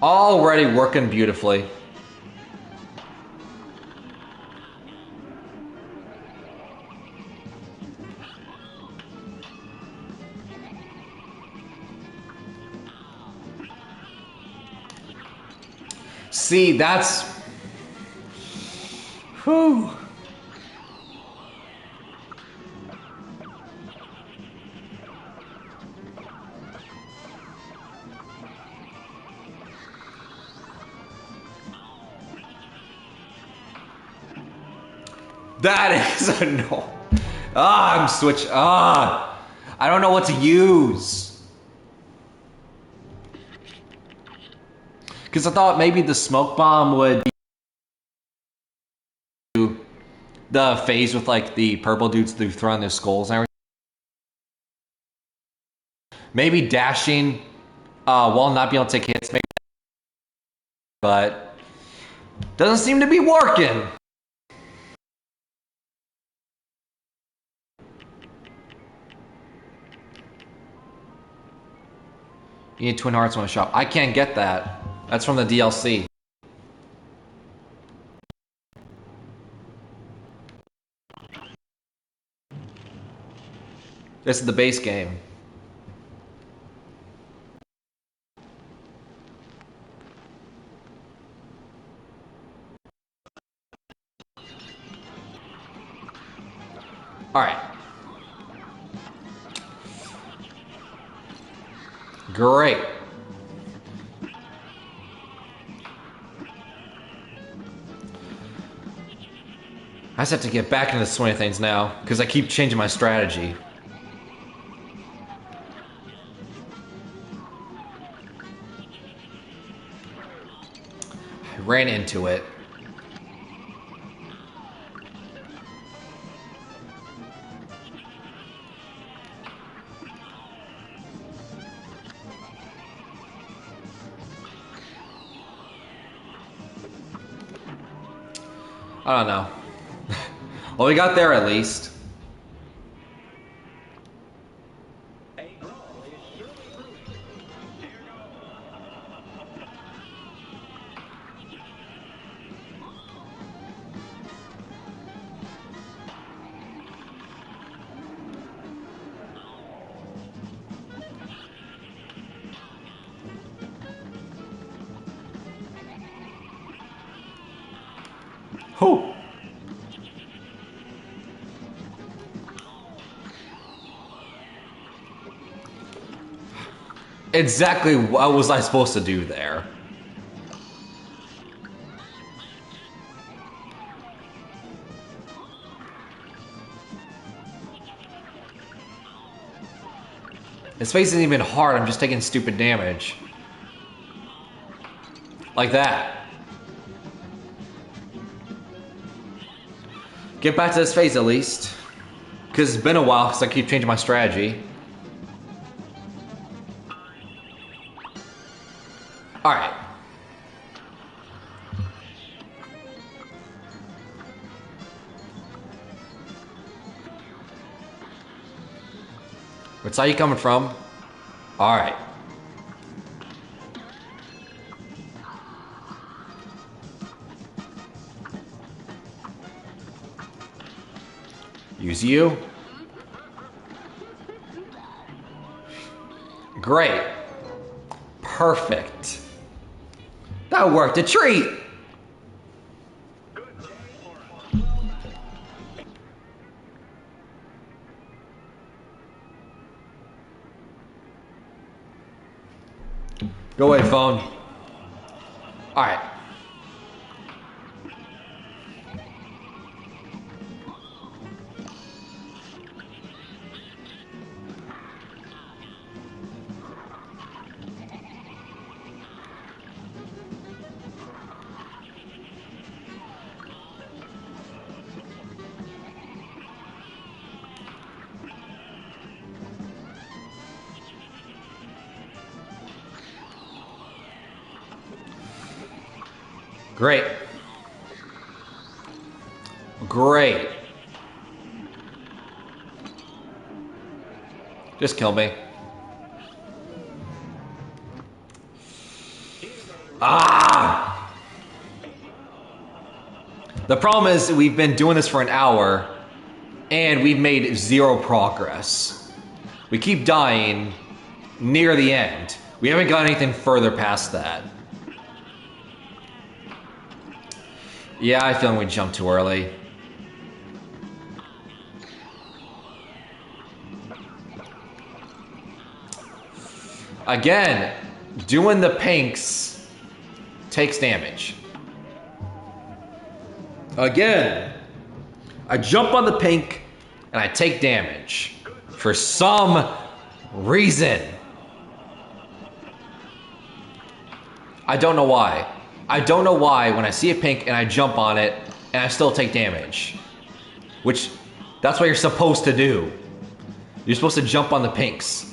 Already working beautifully. See, that's... Whew. That is annoying. Ah, I'm switching. Ah, I don't know what to use. Because I thought maybe the smoke bomb would do the phase with like the purple dudes through throwing their skulls and everything. Maybe dashing while not being able to take hits, maybe, but doesn't seem to be working. You need Twin Hearts on a shop. I can't get that. That's from the DLC. This is the base game. All right. Great. I just have to get back into the swing of things now, because I keep changing my strategy. I ran into it. I don't know. Well, we got there at least. Whew. Exactly what was I supposed to do there? His face isn't even hard, I'm just taking stupid damage. Like that. Get back to this phase at least. Because it's been a while because I keep changing my strategy. Alright. Where side you coming from? Alright. Use you. Great. Perfect. That worked a treat. Go away, phone. All right. Great. Great. Just kill me. Ah! The problem is we've been doing this for an hour and we've made zero progress. We keep dying near the end. We haven't got anything further past that. Yeah, I feel like we jumped too early. Again, doing the pinks takes damage. Again, I jump on the pink and I take damage. For some reason. I don't know why. I don't know why when I see a pink and I jump on it and I still take damage. Which, that's what you're supposed to do. You're supposed to jump on the pinks.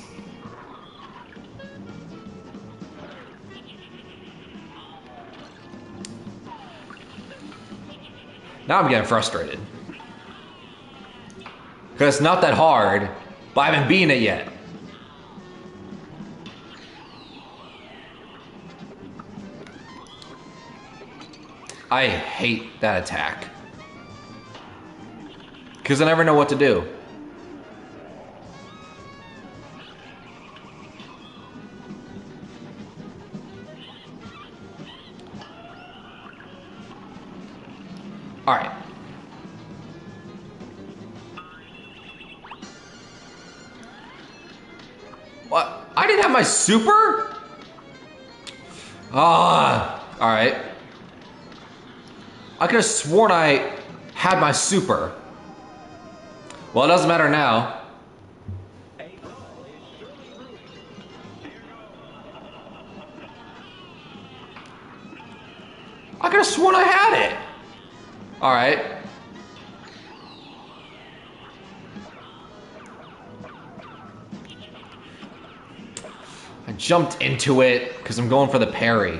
Now I'm getting frustrated. Because it's not that hard, but I haven't beaten it yet. I hate that attack. Because I never know what to do. Alright. What? I didn't have my super? Alright. I could have sworn I had my super. Well, it doesn't matter now. I could have sworn I had it. Alright. I jumped into it because I'm going for the parry.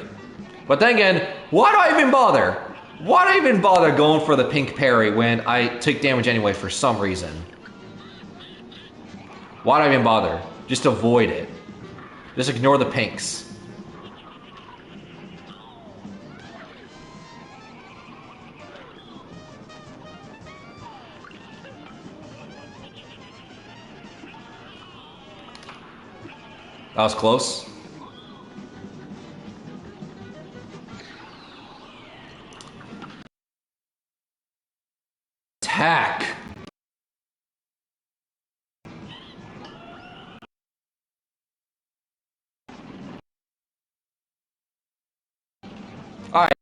But then again, why do I even bother? Why do I even bother going for the pink parry when I take damage anyway for some reason? Why do I even bother? Just avoid it. Just ignore the pinks. That was close. Attack. All right.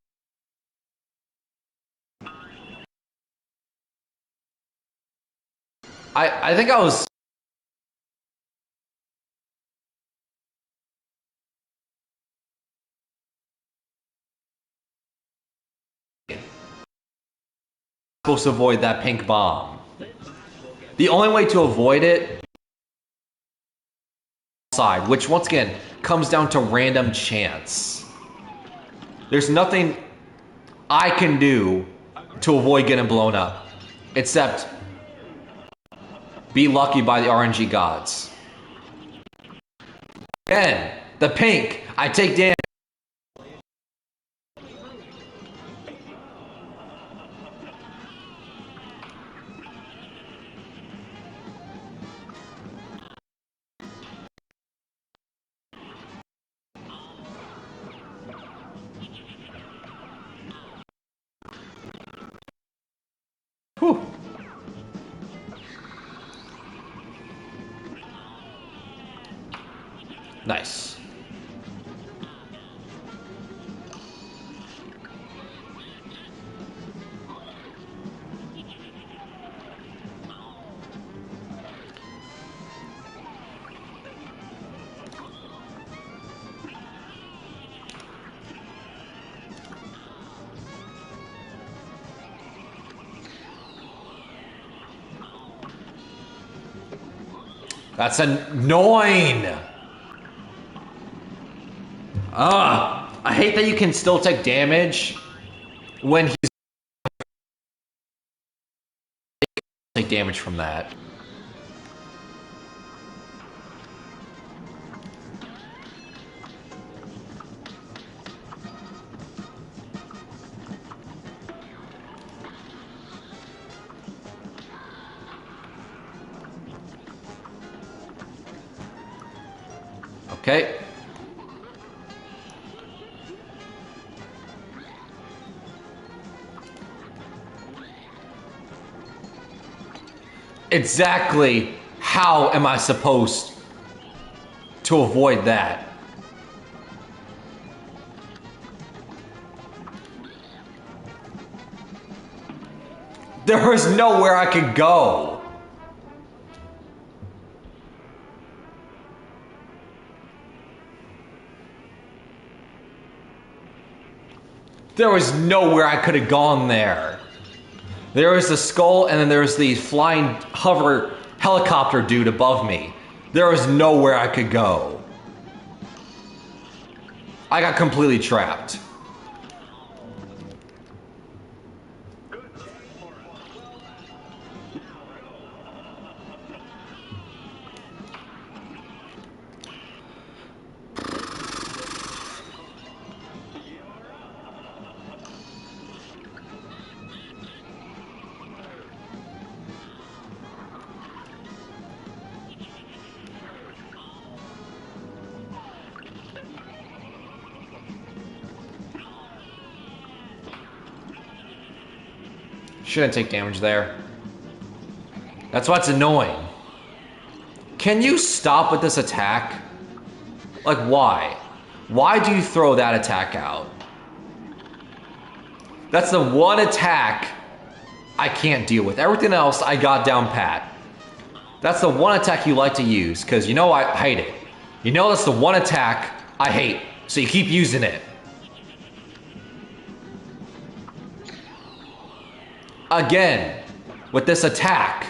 I think I was supposed to avoid that pink bomb. The only way to avoid it side, which once again comes down to random chance. There's nothing I can do to avoid getting blown up, except be lucky by the RNG gods. Again, the pink, I take damage. Whew. Nice. That's annoying. I hate that you can still take damage when he's take damage from that. Okay. Exactly how am I supposed to avoid that? There is nowhere I could go. There was nowhere I could have gone there. There was the skull, and then there was the flying hover helicopter dude above me. There was nowhere I could go. I got completely trapped. Shouldn't take damage there. That's what's annoying. Can you stop with this attack? Like, why? Why do you throw that attack out? That's the one attack I can't deal with. Everything else I got down pat. That's the one attack you like to use, because you know I hate it. You know that's the one attack I hate, so you keep using it. Again, with this attack.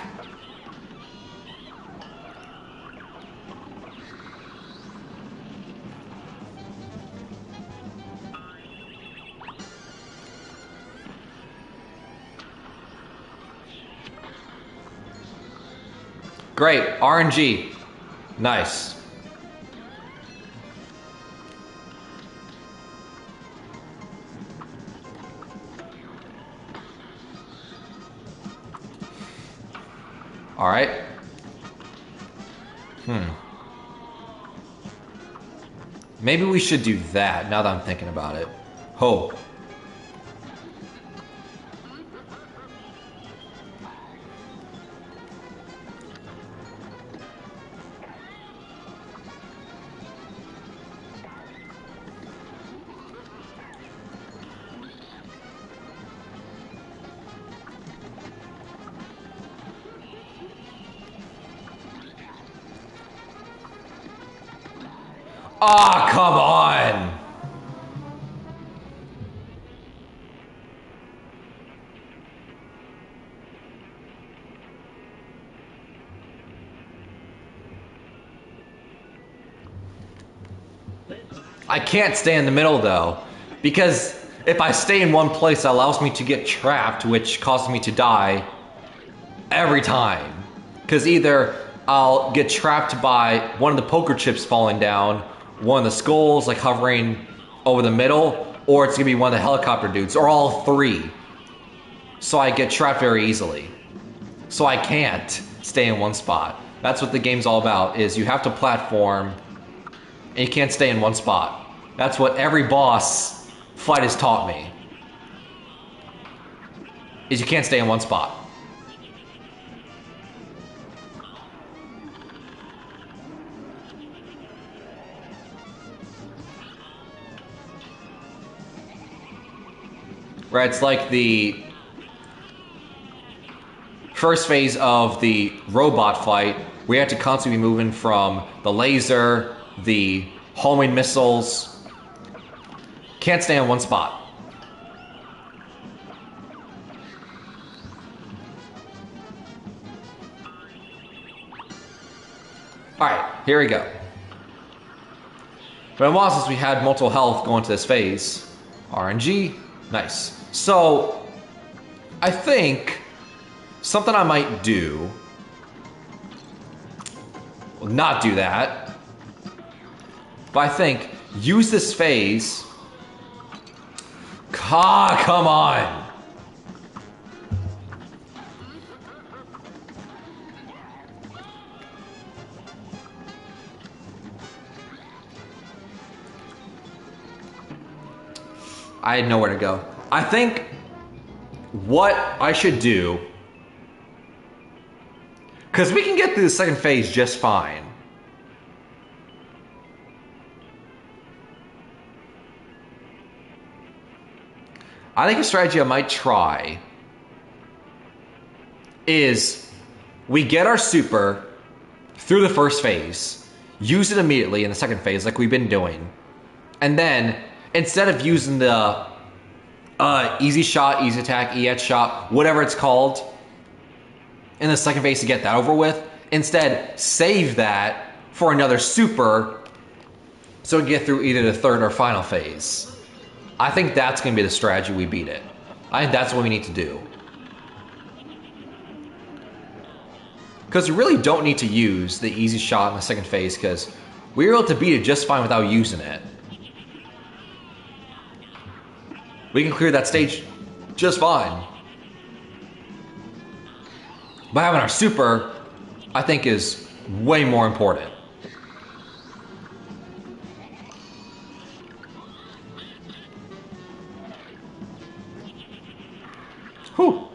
Great, RNG. Nice. All right. Maybe we should do that now that I'm thinking about it. Hope. Ah, oh, come on! I can't stay in the middle though, because if I stay in one place, it allows me to get trapped, which causes me to die every time. Because either I'll get trapped by one of the poker chips falling down, one of the skulls like hovering over the middle, or it's gonna be one of the helicopter dudes, or all three. So I get trapped very easily. So I can't stay in one spot. That's what the game's all about, is you have to platform and you can't stay in one spot. That's what every boss fight has taught me. Is you can't stay in one spot. Right, it's like the first phase of the robot fight. We have to constantly be moving from the laser, the homing missiles. Can't stay in one spot. Alright, here we go. But in Wasis, we had multiple health going to this phase. RNG, nice. So, I think something I might do, well, not do that, but I think use this phase. Ah, come on. I had nowhere to go. I think what I should do, because we can get through the second phase just fine. I think a strategy I might try is we get our super through the first phase, use it immediately in the second phase like we've been doing, and then instead of using the easy shot, easy attack, EX shot, whatever it's called, in the second phase to get that over with. Instead, save that for another super so we can get through either the third or final phase. I think that's going to be the strategy we beat it. I think that's what we need to do. Because we really don't need to use the easy shot in the second phase because we were able to beat it just fine without using it. We can clear that stage just fine. But having our super, I think, is way more important. Whew.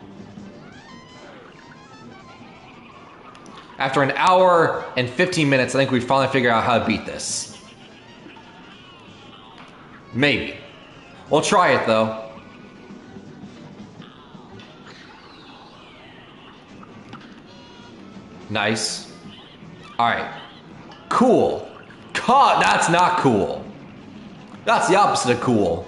After an hour and 15 minutes, I think we finally figured out how to beat this. Maybe. We'll try it, though. Nice. Alright. Cool. God, that's not cool. That's the opposite of cool.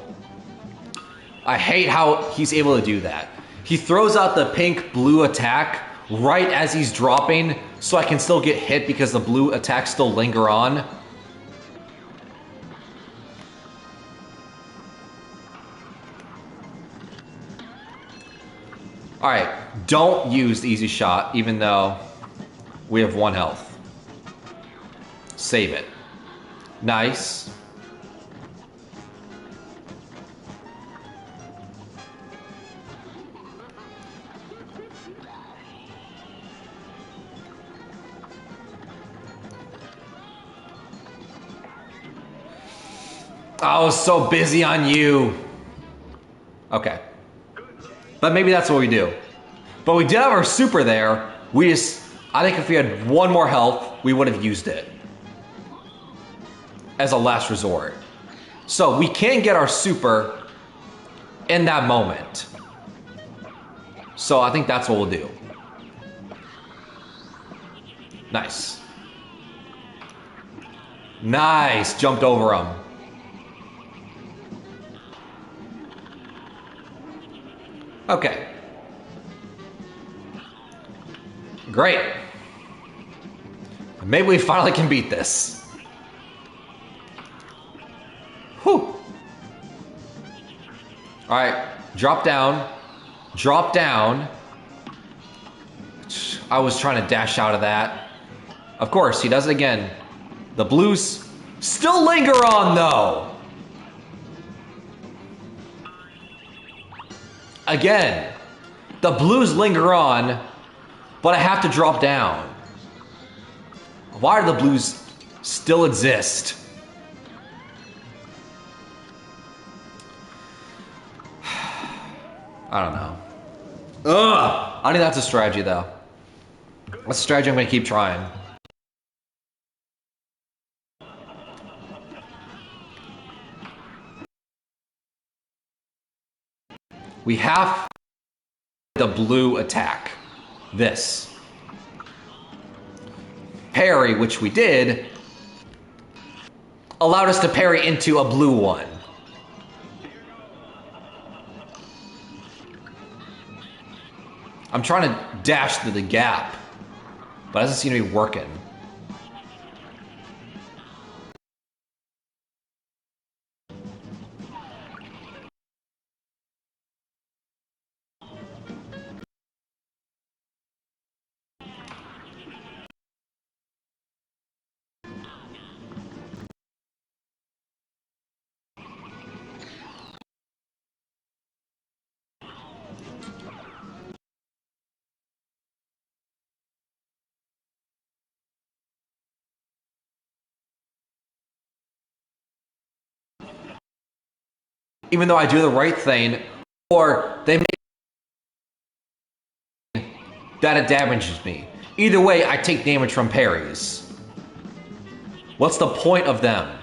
I hate how he's able to do that. He throws out the pink-blue attack right as he's dropping, so I can still get hit because the blue attacks still linger on. Alright, don't use the easy shot, even though we have 1 health. Save it. Nice. I was so busy on you. Okay. But maybe that's what we do. But we did have our super there. I think if we had 1 more health, we would have used it as a last resort. So we can get our super in that moment. So I think that's what we'll do. Nice. Nice. Jumped over him. Okay. Great. Maybe we finally can beat this. Whew. Alright. Drop down. Drop down. I was trying to dash out of that. Of course, he does it again. The blues still linger on, though. Again, the blues linger on, but I have to drop down. Why do the blues still exist? I don't know. Ugh! I think that's a strategy, though. That's a strategy I'm going to keep trying. We have the blue attack. This. Parry, which we did, allowed us to parry into a blue one. I'm trying to dash through the gap, but it doesn't seem to be working. Even though I do the right thing, or they make that it damages me. Either way, I take damage from parries. What's the point of them?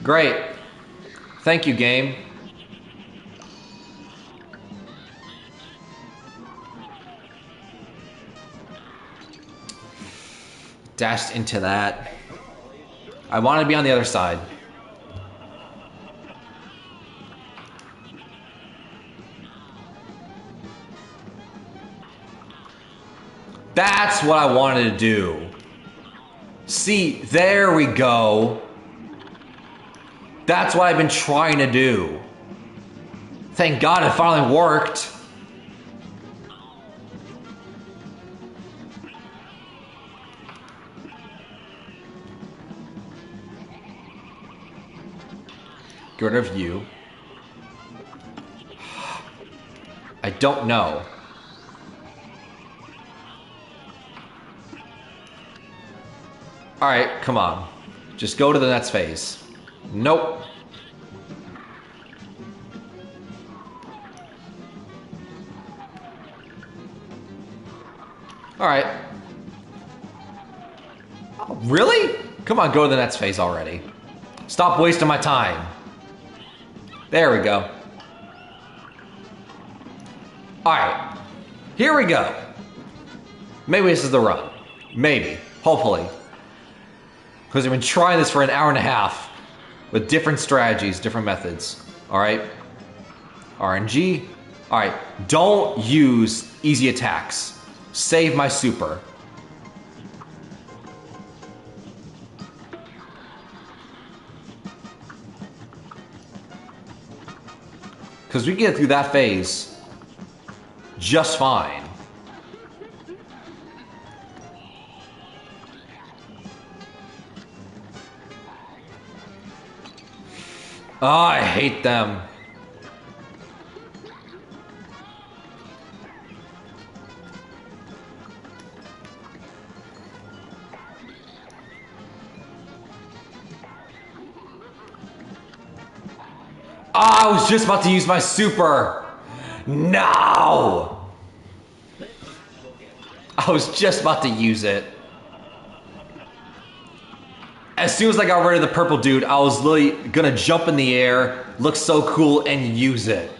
Great. Thank you, game. Dashed into that. I want to be on the other side. That's what I wanted to do. See, there we go. That's what I've been trying to do. Thank God it finally worked. Get rid of you. I don't know. Alright, come on. Just go to the next phase. Nope. Alright. Oh, really? Come on, go to the next phase already. Stop wasting my time. There we go. Alright. Here we go. Maybe this is the run. Maybe. Hopefully. Because I've been trying this for an hour and a half with different strategies, different methods. Alright? RNG. Alright. Don't use easy attacks. Save my super. Because we get through that phase just fine. Oh, I hate them. Oh, I was just about to use my super. No! I was just about to use it. As soon as I got rid of the purple dude, I was literally gonna jump in the air, look so cool, and use it.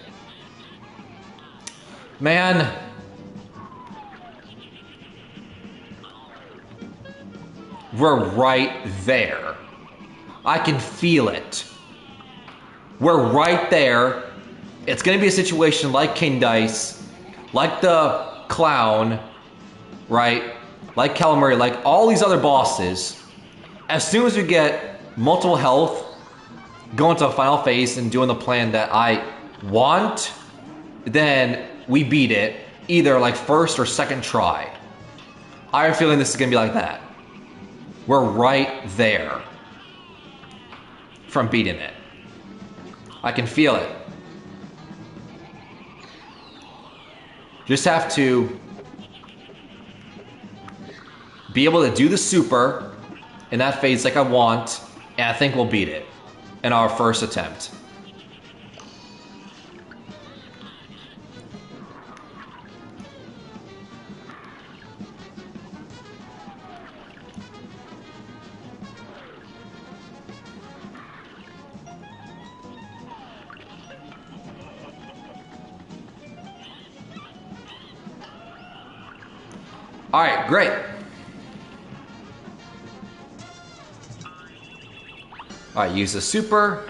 Man. We're right there. I can feel it. We're right there. It's gonna be a situation like King Dice, like the Clown, right? Like Calamari, like all these other bosses. As soon as we get multiple health, go into a final phase and doing the plan that I want, then we beat it either like first or second try. I have a feeling this is gonna be like that. We're right there from beating it. I can feel it. Just have to be able to do the super in that phase like I want, and I think we'll beat it in our first attempt. All right, great. All right, use the super.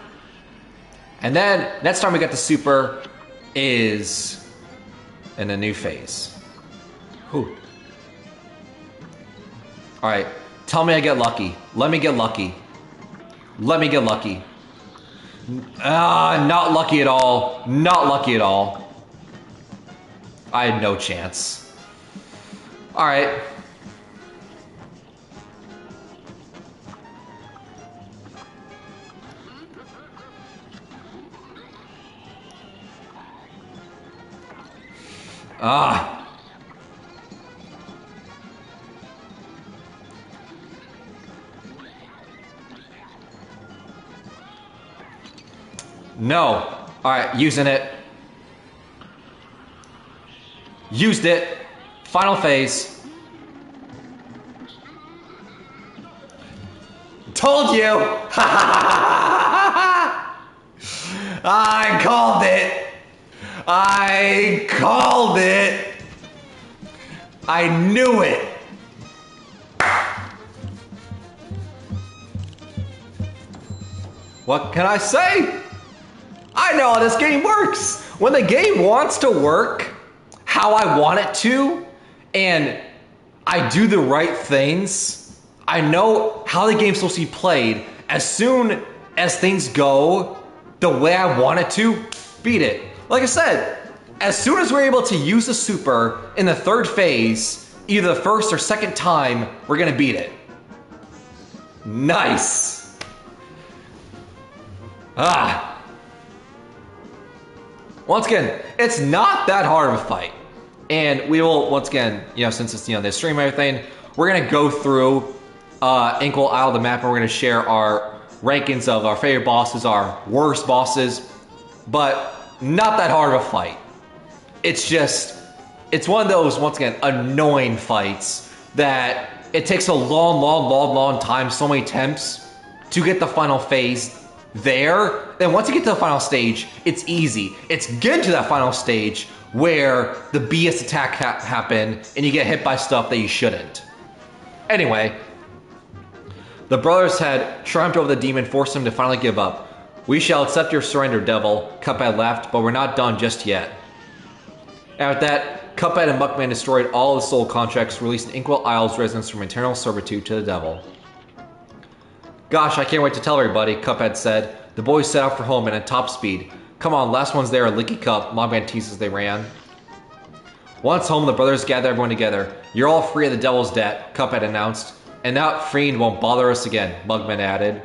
And then next time we get the super is in a new phase. Whew. All right, tell me I get lucky. Let me get lucky. Let me get lucky. Not lucky at all. Not lucky at all. I had no chance. All right. No. All right, using it. Used it. Final phase. Told you. I called it. I called it. I knew it. What can I say? I know how this game works. When the game wants to work how I want it to, and I do the right things, I know how the game's supposed to be played. As soon as things go the way I want it to, beat it. Like I said, as soon as we're able to use the super in the third phase, either the first or second time, we're gonna beat it. Nice. Once again, it's not that hard of a fight. And we will, once again, since it's, this stream and everything, we're gonna go through Inkwell Isle of the map, and we're gonna share our rankings of our favorite bosses, our worst bosses, but not that hard of a fight. It's just, it's one of those, once again, annoying fights that it takes a long time, so many attempts to get the final phase there. Then once you get to the final stage, it's easy. It's getting to that final stage where the BS attack happen and you get hit by stuff that you shouldn't. Anyway, the brothers had triumphed over the demon, forced him to finally give up. We shall accept your surrender, devil, Cuphead laughed, but we're not done just yet. After that, Cuphead and Mugman destroyed all the soul contracts, releasing Inkwell Isle's residents from eternal servitude to the devil. Gosh, I can't wait to tell everybody, Cuphead said. The boys set out for home at top speed. Come on, last one's there, a leaky cup, Mugman teased as they ran. Once home, the brothers gathered everyone together. You're all free of the devil's debt, Cuphead announced. And that fiend won't bother us again, Mugman added.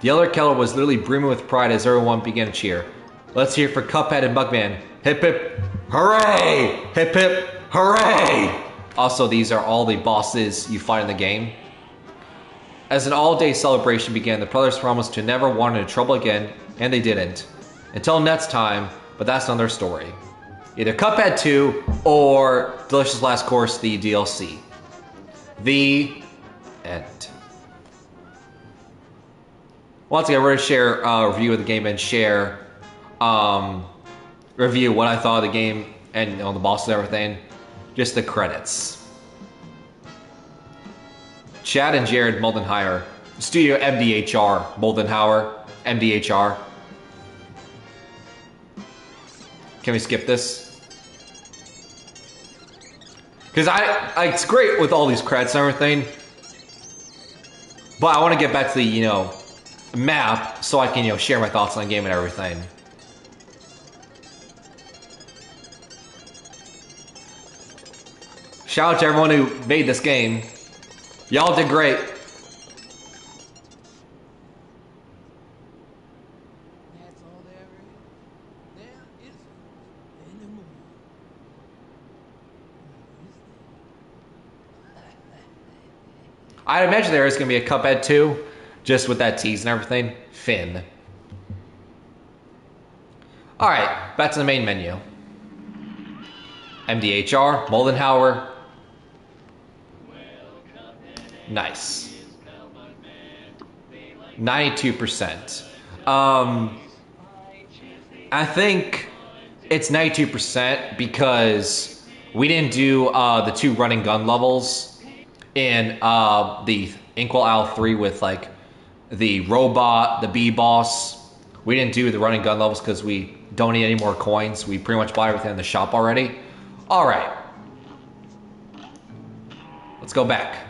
The elder Keller was literally brimming with pride as everyone began to cheer. Let's hear it for Cuphead and Mugman. Hip hip, hooray! Hip hip, hooray! Also, these are all the bosses you fight in the game. As an all-day celebration began, the brothers promised to never wander into trouble again, and they didn't. Until next time, but that's another story. Either Cuphead 2 or Delicious Last Course, the DLC. The end. Once again, we're going to share a review of the game and share review what I thought of the game and the bosses and everything. Just the credits. Chad and Jared Moldenhauer. Studio MDHR. Moldenhauer. MDHR. Can we skip this? Because it's great with all these credits and everything. But I want to get back to the, map so I can, share my thoughts on the game and everything. Shout out to everyone who made this game. Y'all did great. I'd imagine there is going to be a Cuphead 2, just with that tease and everything. Finn. Alright, back to the main menu. MDHR, Moldenhauer. Nice. 92%. I think it's 92% because we didn't do the 2 running gun levels in the Inkwell Isle 3 with like the robot, the bee boss. We didn't do the running gun levels because we don't need any more coins. We pretty much bought everything in the shop already. Alright. Let's go back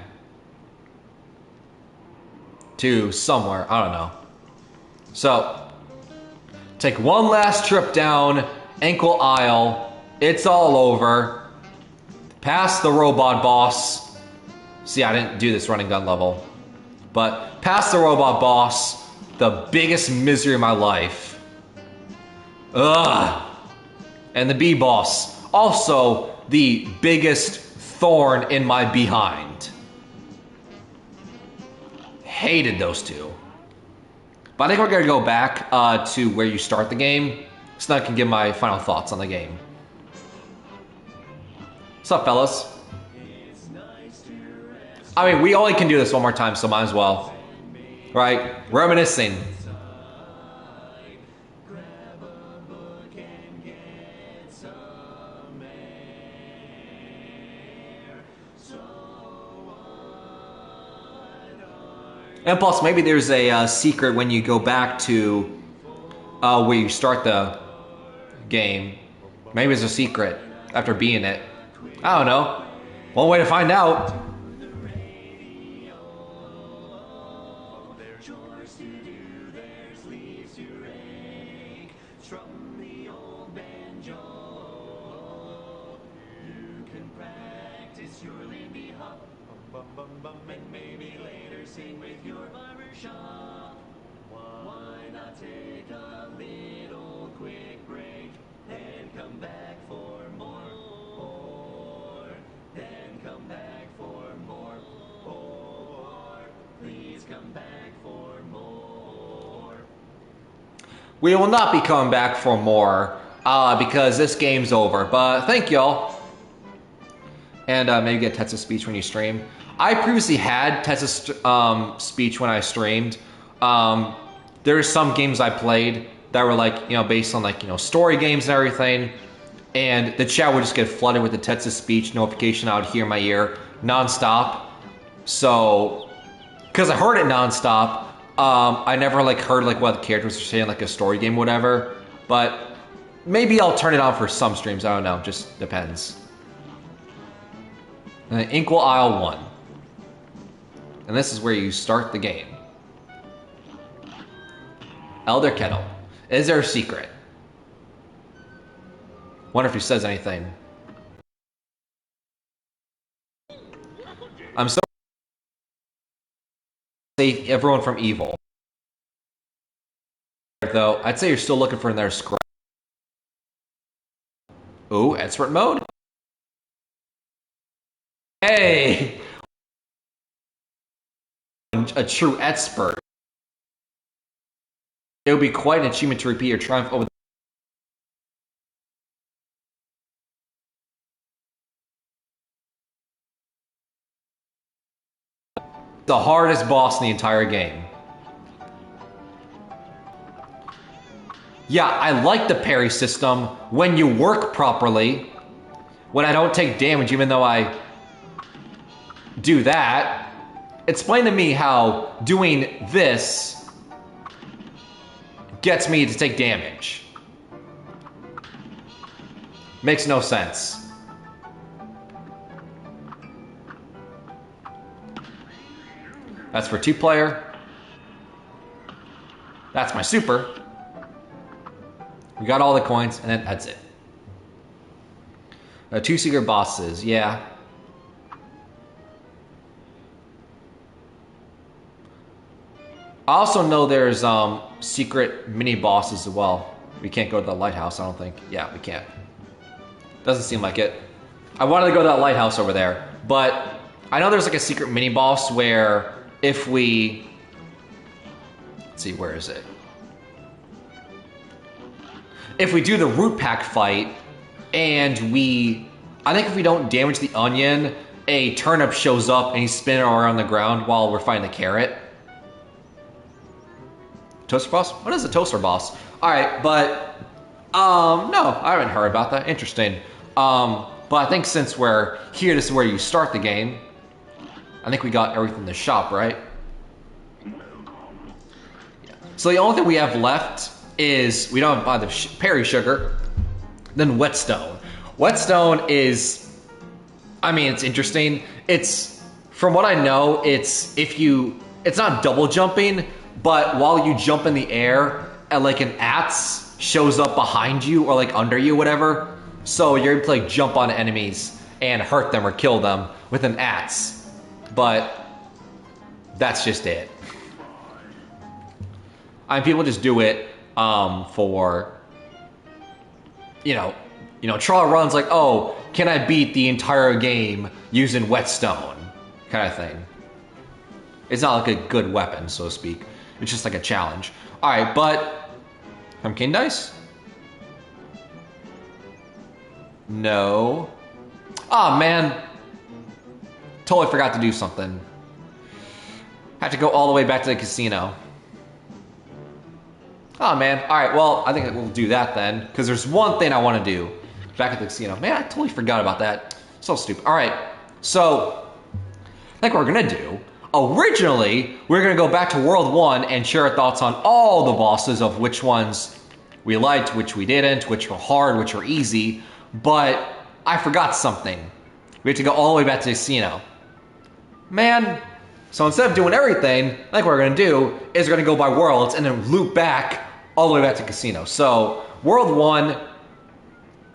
to somewhere. I don't know. So, take one last trip down Inkwell Isle. It's all over. Past the robot boss. See, I didn't do this running gun level. But past the robot boss, the biggest misery of my life. Ugh. And the bee boss, also the biggest thorn in my behind. Hated those two. But I think we're going to go back to where you start the game, so that I can give my final thoughts on the game. What's up, fellas? I mean, we only can do this one more time, so might as well. Right? Reminiscing. And plus, maybe there's a secret when you go back to where you start the game. Maybe there's a secret after beating it. I don't know. One way to find out. And maybe later sing with your barbershop. Why not take a little quick break and come back for more? Then come back for more. Please come back for more. We will not be coming back for more because this game's over. But thank y'all. And maybe get Tetsu's speech when you stream. I previously had Tetsu's speech when I streamed. There are some games I played that were like, based on like, story games and everything. And the chat would just get flooded with the Tetsu speech notification I would hear in my ear nonstop. So, because I heard it nonstop, I never like heard like what the characters were saying, like a story game, whatever. But maybe I'll turn it on for some streams. I don't know. Just depends. And then Inkwell Isle 1. And this is where you start the game. Elder Kettle. Is there a secret? Wonder if he says anything. I'm so save everyone from evil. Though, I'd say you're still looking for another scrap. Ooh, expert mode? Hey! A true expert. It would be quite an achievement to repeat your triumph over the hardest boss in the entire game. Yeah, I like the parry system when you work properly. When I don't take damage even though I do that. Explain to me how doing this gets me to take damage. Makes no sense. That's for 2-player. That's my super. We got all the coins, and then that's it. 2 secret bosses, yeah. I also know there's secret mini bosses as well. We can't go to the lighthouse, I don't think. Yeah, we can't. Doesn't seem like it. I wanted to go to that lighthouse over there, but I know there's like a secret mini boss where if we... Let's see, where is it? If we do the root pack fight and I think if we don't damage the onion, a turnip shows up and he's spinning around the ground while we're fighting the carrot. Toaster boss? What is a toaster boss? Alright, but no, I haven't heard about that. Interesting. But I think since we're here, this is where you start the game. I think we got everything in the shop, right? Yeah. So the only thing we have left is we don't buy the Perry sugar, then whetstone. Whetstone is, I mean, it's interesting. It's, from what I know, it's not double jumping, but while you jump in the air, like an axe shows up behind you or like under you, whatever. So you're able to like jump on enemies and hurt them or kill them with an axe. But that's just it. I mean, people just do it for, trial runs like, oh, can I beat the entire game using whetstone? Kind of thing. It's not like a good weapon, so to speak. It's just like a challenge. Alright, but... From King Dice? No. Aw, man. Totally forgot to do something. Had to go all the way back to the casino. Oh man. Alright, well, I think we'll do that then. Because there's one thing I want to do. Back at the casino. Man, I totally forgot about that. So stupid. Alright, so... I think what we're going to do... Originally, we're going to go back to World 1 and share our thoughts on all the bosses of which ones we liked, which we didn't, which were hard, which were easy. But I forgot something. We have to go all the way back to the casino. Man, so instead of doing everything, like what we're going to do, is we're going to go by worlds and then loop back all the way back to casino. So, World 1,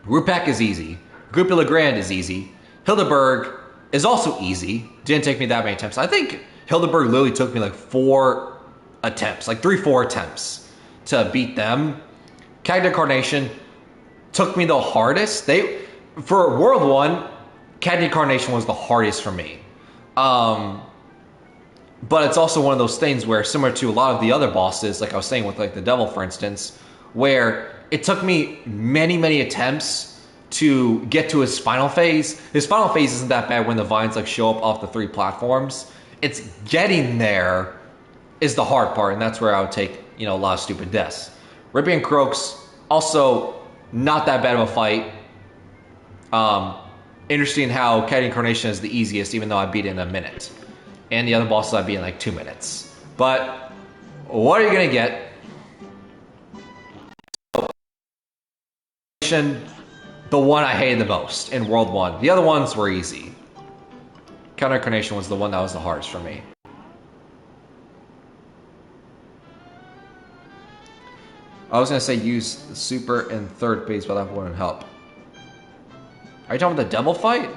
Route Pack is easy. Grupo Le Grand is easy. Hildeberg is also easy. Didn't take me that many attempts. I think Hildeberg literally took me like 4 attempts, like 3-4 attempts to beat them. Caged Carnation took me the hardest. For World 1, Caged Carnation was the hardest for me. But it's also one of those things where, similar to a lot of the other bosses, like I was saying with like the devil, for instance, where it took me many, many attempts to get to his final phase. His final phase isn't that bad when the vines like show up off the 3 platforms. It's getting there is the hard part, and that's where I would take, a lot of stupid deaths. Rippy and Croaks, also not that bad of a fight. Interesting how Cat Incarnation is the easiest, even though I beat it in a minute. And the other bosses I beat in like 2 minutes. But what are you gonna get? The one I hated the most in World 1. The other ones were easy. Counter Incarnation was the one that was the hardest for me. I was gonna say use the super in 3rd phase, but that wouldn't help. Are you talking about the devil fight?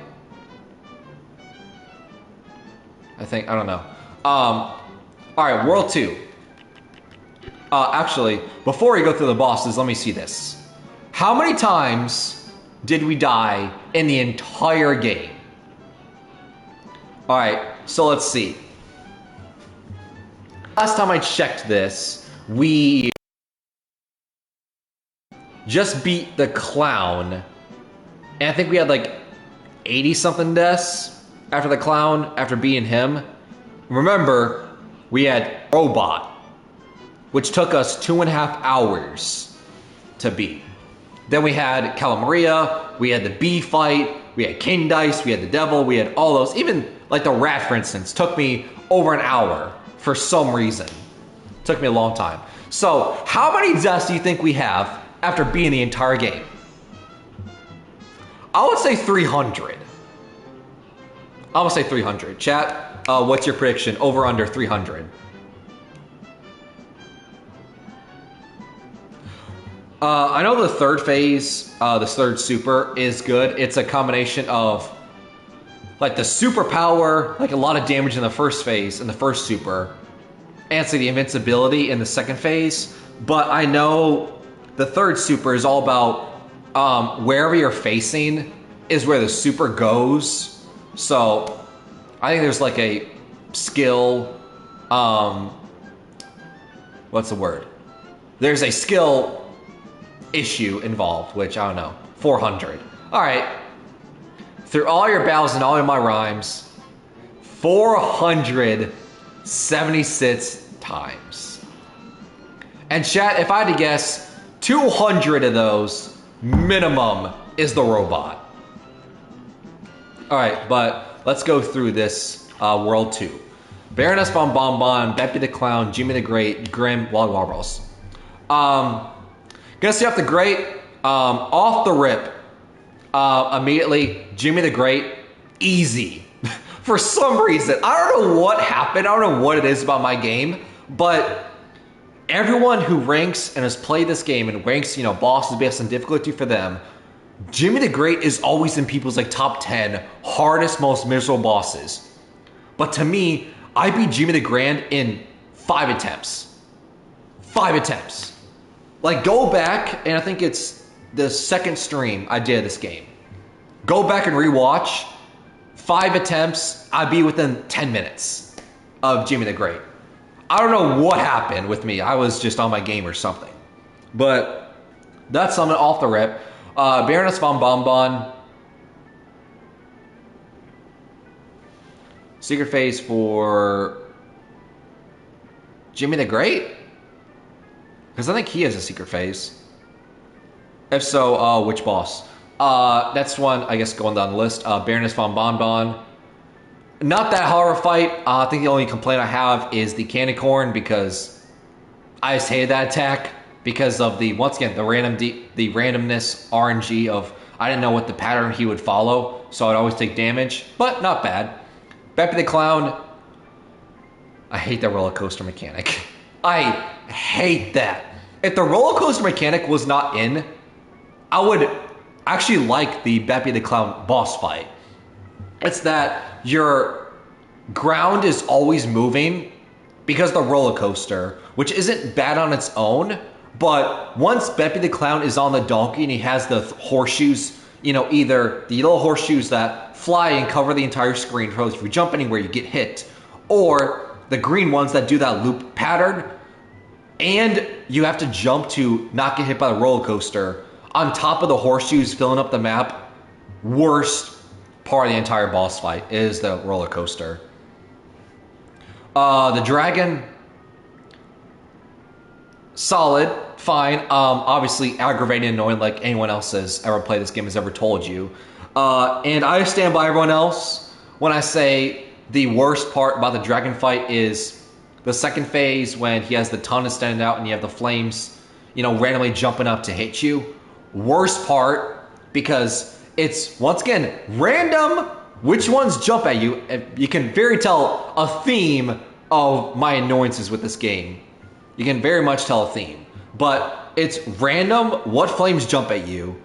I don't know. Alright, World 2. Actually, before we go through the bosses, let me see this. How many times did we die in the entire game? Alright, so let's see. Last time I checked this, we just beat the clown. And I think we had like 80-something deaths after the clown, after beating him. Remember, we had Robot, which took us 2.5 hours to beat. Then we had Calamaria, we had the bee fight, we had King Dice, we had the devil, we had all those. Even like the rat, for instance, took me over an hour for some reason. Took me a long time. So, how many deaths do you think we have after beating the entire game? I would say 300. I would say 300. Chat, what's your prediction? Over, under 300. I know the 3rd phase, the 3rd super is good. It's a combination of like the superpower, like a lot of damage in the 1st phase, in the 1st super, and so the invincibility in the 2nd phase. But I know the 3rd super is all about wherever you're facing is where the super goes. So I think there's like a skill, what's the word? There's a skill issue involved, which I don't know, 400. All right, through all your battles and all of my rhymes, 476 times. And chat, if I had to guess, 200 of those minimum is the robot. All right, but let's go through this World 2. Baroness Bon Bon Bon, Beppy the Clown, Jimmy the Great, Grim, Wild Warbles. Gonna see off the Great, off the rip, immediately, Jimmy the Great, easy. For some reason, I don't know what happened, I don't know what it is about my game, but everyone who ranks and has played this game and ranks, bosses based on difficulty for them, Jimmy the Great is always in people's like top 10 hardest, most miserable bosses. But to me, I beat Jimmy the Grand in 5 attempts. 5 attempts. Like, go back, and I think it's the 2nd stream I did this game. Go back and rewatch. 5 attempts, I'd be within 10 minutes of Jimmy the Great. I don't know what happened with me. I was just on my game or something. But that's something off the rip. Baroness Von Bonbon. Secret phase for Jimmy the Great? Because I think he has a secret phase. If so, which boss? That's one, I guess, going down the list. Baroness Von Bonbon. Not that hard a fight. I think the only complaint I have is the candy corn because I just hated that attack because of the once again the randomness RNG of I didn't know what the pattern he would follow, so I'd always take damage, but not bad. Beppy the Clown, I hate that roller coaster mechanic. I hate that. If the roller coaster mechanic was not in, I would actually like the Beppy the Clown boss fight. It's that your ground is always moving because of the roller coaster, which isn't bad on its own, but once Beppy the Clown is on the donkey and he has the horseshoes, you know, either the little horseshoes that fly and cover the entire screen, so if you jump anywhere you get hit, or the green ones that do that loop pattern, and you have to jump to not get hit by the roller coaster, on top of the horseshoes filling up the map, worst part of the entire boss fight is the roller coaster. The dragon, solid, fine. Obviously aggravating and annoying like anyone else has ever played this game has ever told you. And I stand by everyone else when I say the worst part about the dragon fight is the second phase when he has the ton standing out and you have the flames, you know, randomly jumping up to hit you. Worst part because it's, once again, random which ones jump at you. You can very tell a theme of my annoyances with this game. You can very much tell a theme. But it's random what flames jump at you.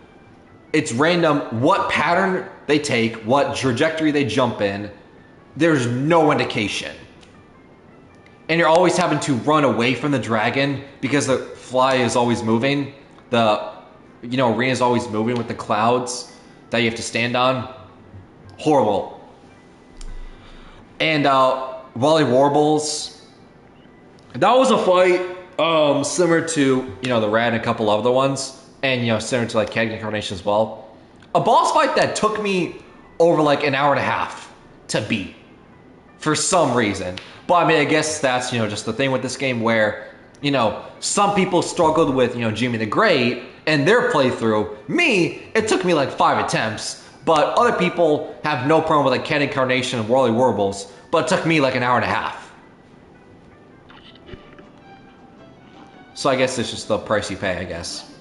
It's random what pattern they take, what trajectory they jump in. There's no indication. And you're always having to run away from the dragon because the fly is always moving. The, you know, arena is always moving with the clouds that you have to stand on. Horrible. And Wally Warbles, that was a fight similar to, you know, the Rat and a couple other ones, and, you know, similar to like Cuphead Incarnation as well. A boss fight that took me over like an hour and a half to beat for some reason. But I mean, I guess that's, you know, just the thing with this game where, you know, some people struggled with, you know, Jimmy the Great and their playthrough. Me, it took me like 5 attempts, but other people have no problem with like Cuphead Incarnation and Wally Warbles, but it took me like an hour and a half. So I guess it's just the price you pay, I guess.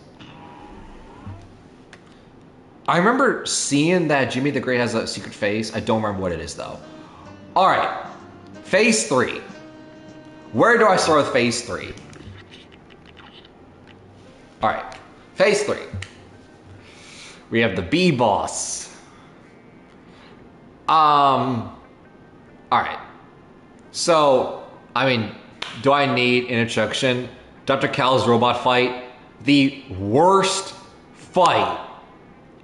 I remember seeing that Jimmy the Great has a secret phase. I don't remember what it is though. All right, phase 3. Where do I start with phase 3? All right, phase 3. We have the B boss. All right. So, I mean, do I need an introduction? Dr. Cal's robot fight, the worst fight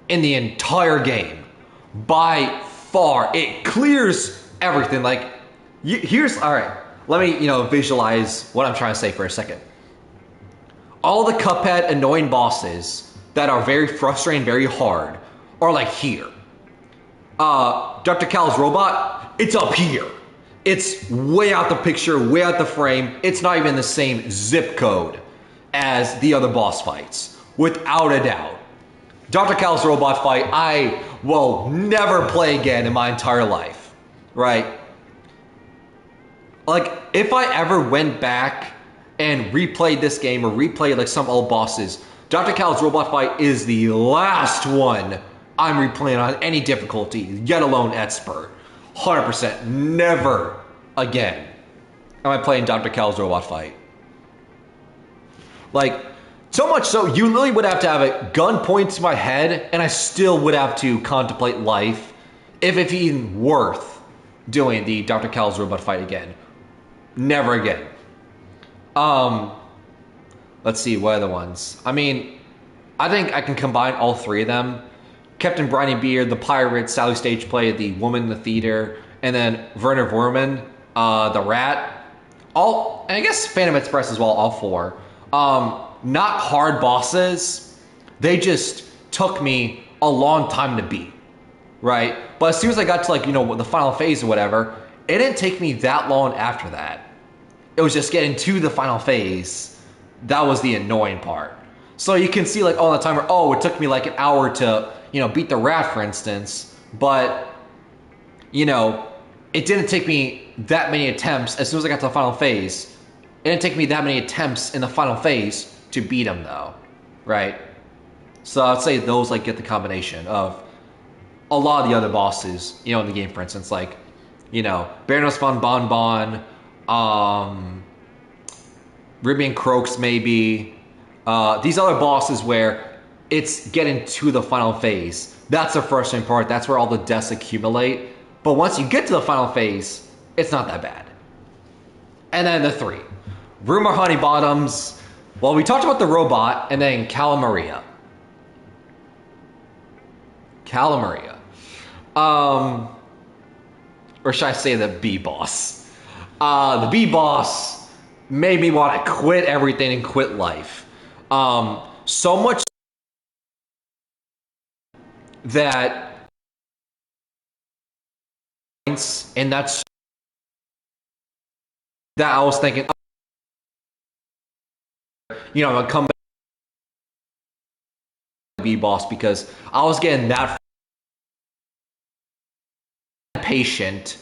in the entire game by far. It clears everything. Like, here's, all right, let me, you know, visualize what I'm trying to say for a second. All the Cuphead annoying bosses that are very frustrating, very hard, are like here. Dr. Cal's robot, it's up here. It's way out the picture, way out the frame. It's not even the same zip code as the other boss fights, without a doubt. Dr. Cal's robot fight, I will never play again in my entire life, right? Like, if I ever went back and replayed this game or replayed like some old bosses, Dr. Cal's robot fight is the last one I'm replaying on any difficulty, yet alone expert. 100%, never again am I playing Dr. Cal's robot fight. Like, so much so, you literally would have to have a gun pointed to my head, and I still would have to contemplate life if it's even worth doing the Dr. Cal's robot fight again. Never again. Let's see, what are the ones? I mean, I think I can combine all 3 of them. Captain Briny Beard, the pirate, Sally Stage Play, the woman in the theater, and then Werner Vormann, the rat. All, and I guess Phantom Express as well, all 4. Not hard bosses. They just took me a long time to beat, right? But as soon as I got to, like, you know, the final phase or whatever, it didn't take me that long after that. It was just getting to the final phase. That was the annoying part. So you can see, like, on the timer, oh, it took me like an hour to, you know, beat the rat, for instance. But, you know, it didn't take me that many attempts. As soon as I got to the final phase, it didn't take me that many attempts in the final phase to beat him, though, right? So I'd say those like get the combination of a lot of the other bosses, you know, in the game. For instance, like, you know, Baroness von Bonbon, Ruby and Croaks, maybe. These other bosses where it's getting to the final phase. That's the frustrating part. That's where all the deaths accumulate. But once you get to the final phase, it's not that bad. And then the 3. Rumor Honeybottoms. Well, we talked about the robot, and then Calamaria. Calamaria. Or should I say the B-Boss? The B-Boss made me want to quit everything and quit life. So much that, and that's that I was thinking, you know, I'm gonna come back to B-Boss because I was getting that patient.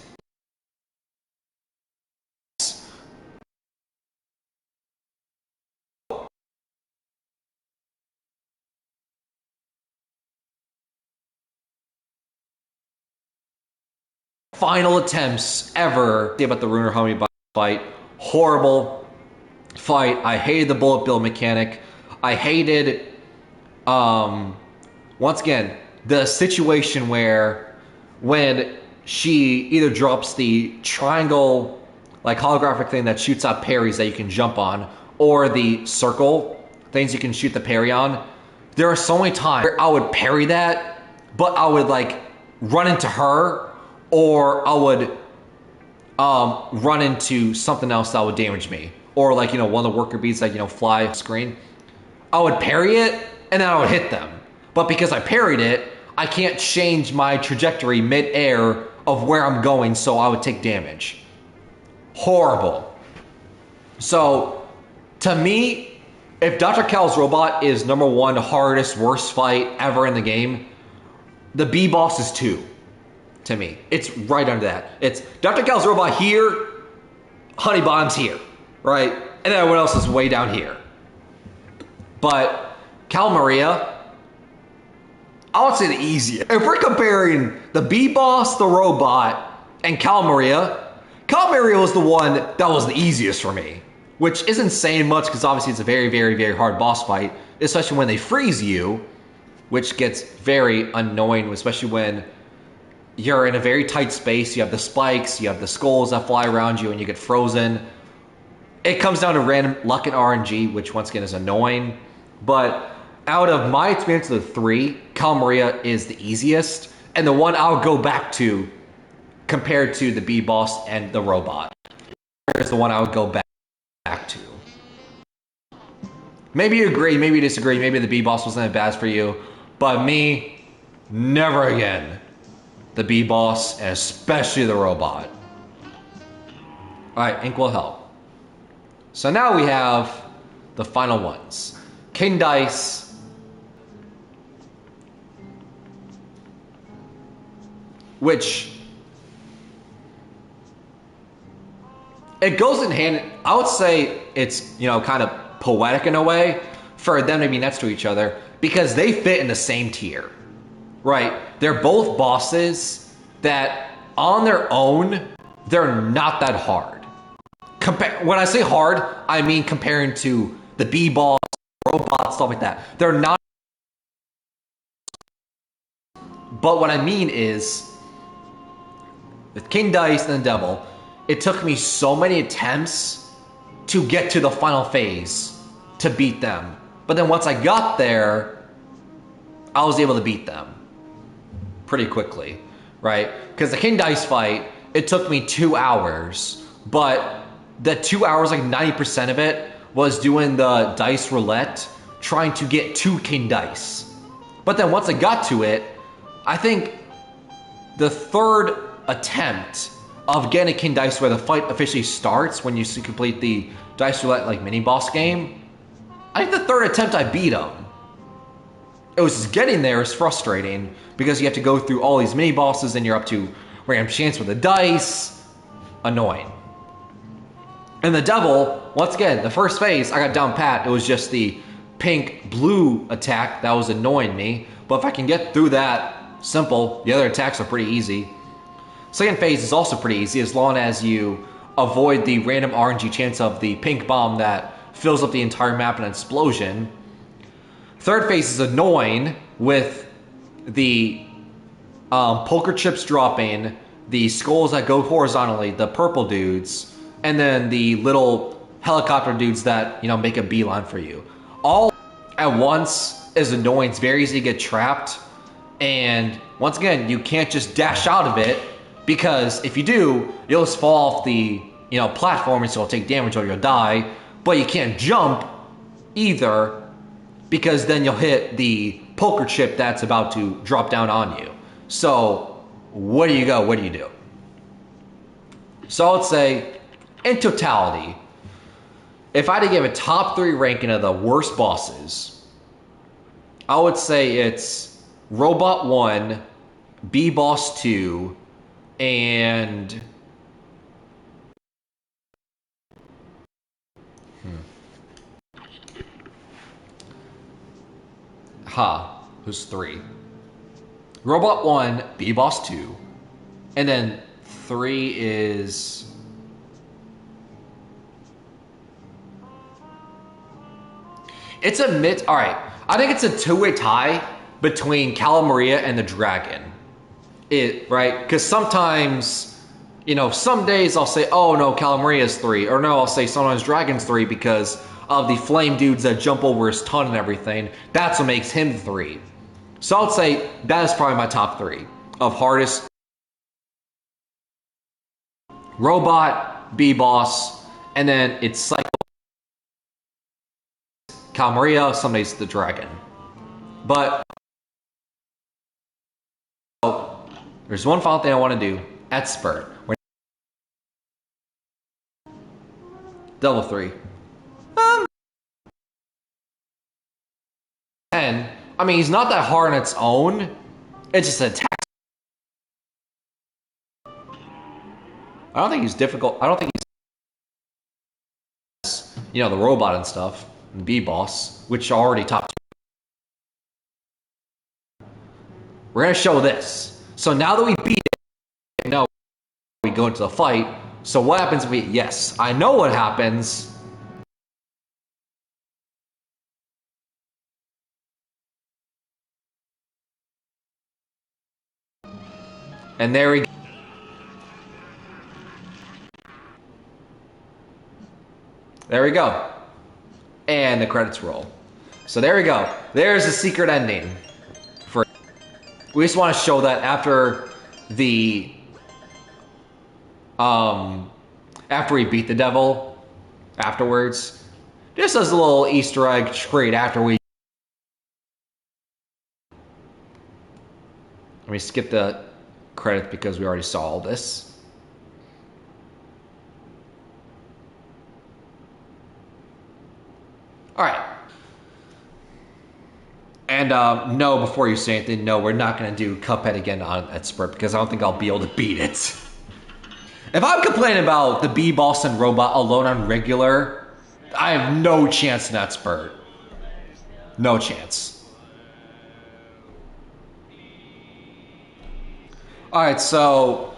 Final attempts ever about the Ruiner Homie fight. Horrible fight. I hated the bullet bill mechanic. I hated, once again, the situation where when she either drops the triangle, like holographic thing that shoots out parries that you can jump on, or the circle things you can shoot the parry on. There are so many times where I would parry that, but I would like run into her, or I would run into something else that would damage me. Or like, you know, one of the worker bees that, you know, fly off screen. I would parry it, and then I would hit them. But because I parried it, I can't change my trajectory mid-air of where I'm going, so I would take damage. Horrible. So, to me, if Dr. Cal's robot is number 1 hardest, worst fight ever in the game, the B-Boss is 2. To me, it's right under that. It's Dr. Cal's robot here, Honeybottom's here, right? And then everyone else is way down here. But Calamaria, I would say the easiest. If we're comparing the B-Boss, the robot, and Calamaria was the one that was the easiest for me. Which isn't saying much because obviously it's a very, very, very hard boss fight, especially when they freeze you, which gets very annoying, especially when you're in a very tight space. You have the spikes, you have the skulls that fly around you, and you get frozen. It comes down to random luck and RNG, which once again is annoying. But out of my experience of the 3, Calamaria is the easiest, and the one I'll go back to compared to the B-Boss and the robot. Is the one I would go back to. Maybe you agree, maybe you disagree, maybe the B-Boss wasn't that bad for you, but me, never again. The B-Boss, and especially the robot. Alright, ink will help. So now we have the final ones. King Dice. Which, it goes in hand, I would say it's, you know, kind of poetic in a way for them to be next to each other because they fit in the same tier. Right, they're both bosses that on their own, they're not that hard. When I say hard, I mean comparing to the B-Boss, robot, stuff like that. They're not. But what I mean is, with King Dice and the Devil, it took me so many attempts to get to the final phase to beat them. But then once I got there, I was able to beat them pretty quickly, right? Because the King Dice fight, it took me 2 hours, but the 2 hours, like 90% of it, was doing the dice roulette, trying to get to King Dice. But then once I got to it, I think the 3rd attempt of getting a King Dice where the fight officially starts, when you complete the dice roulette like mini boss game, I think the 3rd attempt I beat him. It was just getting there is frustrating because you have to go through all these mini bosses and you're up to random chance with the dice. Annoying. And the devil, once again, the first phase, I got down pat. It was just the pink-blue attack that was annoying me. But if I can get through that, simple. The other attacks are pretty easy. Second phase is also pretty easy as long as you avoid the random RNG chance of the pink bomb that fills up the entire map in an explosion. Third phase is annoying with the poker chips dropping, the skulls that go horizontally, the purple dudes, and then the little helicopter dudes that, make a beeline for you. All at once is annoying. It's very easy to get trapped. And once again, you can't just dash out of it, because if you do, you'll just fall off the, platform, and so you'll take damage or you'll die. But you can't jump either, because then you'll hit the poker chip that's about to drop down on you. So, where do you go? What do you do? So I would say, in totality, if I had to give a top 3 ranking of the worst bosses, I would say it's Robot 1, B-Boss 2, and... who's 3? Robot 1, B-Boss 2, and then 3 is... It's a mid... Alright, I think it's a two-way tie between Calamaria and the Dragon. Right? Because sometimes, some days I'll say, oh no, Calamaria's 3. Or no, I'll say sometimes Dragon's 3 because of the flame dudes that jump over his ton and everything. That's what makes him 3. So I would say that is probably my top 3 of hardest. Robot, B-Boss, and then it's Cycle, Calamaria, some days the Dragon. But there's one final thing I want to do at Spurt. Level 3. And I mean, he's not that hard on its own. It's just an attack. I don't think he's difficult. I don't think he's, the robot and stuff, and B-Boss, which are already top 2. We're gonna show this. So now that we beat it, now we go into the fight. So what happens if we? Yes, I know what happens. And there we go. There we go. And the credits roll. So there we go. There's the secret ending. We just want to show that after the after we beat the devil, afterwards, just as a little Easter egg treat after we. Let me skip the credits because we already saw all this. All right. And no, before you say anything, no, we're not going to do Cuphead again at Spurt because I don't think I'll be able to beat it. If I'm complaining about the B-Boss and Robot alone on regular, I have no chance in that Spurt. No chance. Alright, so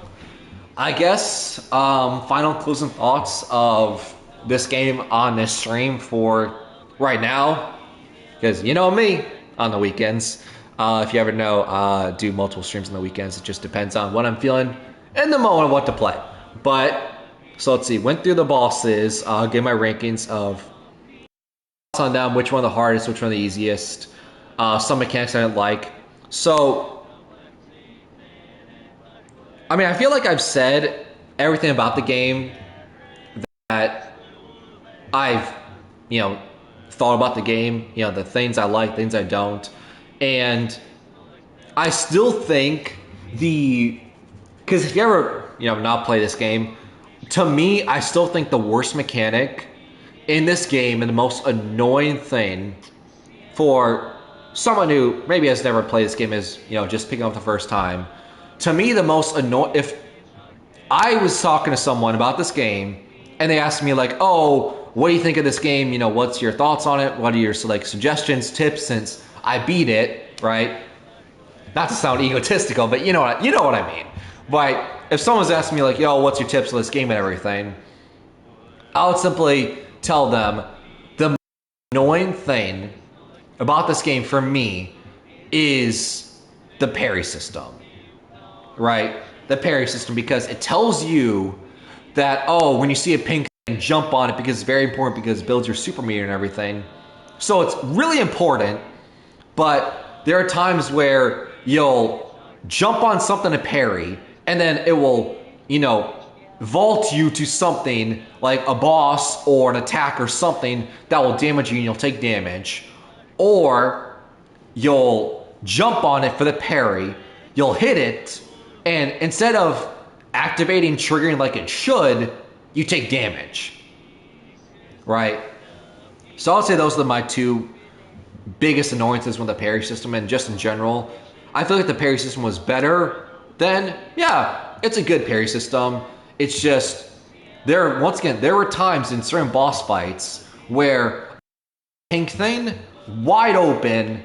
I guess final closing thoughts of this game on this stream for right now. Because you know me, on the weekends. If you ever know, do multiple streams on the weekends. It just depends on what I'm feeling in the moment of what to play. But, so let's see, went through the bosses, gave my rankings of on them, which one the hardest, which one the easiest, some mechanics I didn't like. So, I mean, I feel like I've said everything about the game that I've, thought about the game, the things I like, things I don't. And I still think because if you ever, not play this game, to me, I still think the worst mechanic in this game and the most annoying thing for someone who maybe has never played this game is, just picking up the first time, to me, the most annoying, if I was talking to someone about this game and they asked me like, oh, what do you think of this game? You know, what's your thoughts on it? What are your like suggestions, tips since I beat it, right? Not to sound egotistical, but you know what I mean. But if someone's asking me like, yo, what's your tips on this game and everything, I would simply tell them the annoying thing about this game for me is the parry system, right? The parry system, because it tells you that, oh, when you see a pink thing, jump on it because it's very important because it builds your super meter and everything. So it's really important, but there are times where you'll jump on something to parry and then it will, you know, vault you to something like a boss or an attack or something that will damage you and you'll take damage. Or you'll jump on it for the parry, you'll hit it, and instead of activating, triggering like it should, you take damage, right? So I'll say those are my two biggest annoyances with the parry system, and just in general, I feel like the parry system was better. Then, yeah, it's a good parry system. It's just, there were times in certain boss fights where pink thing, wide open,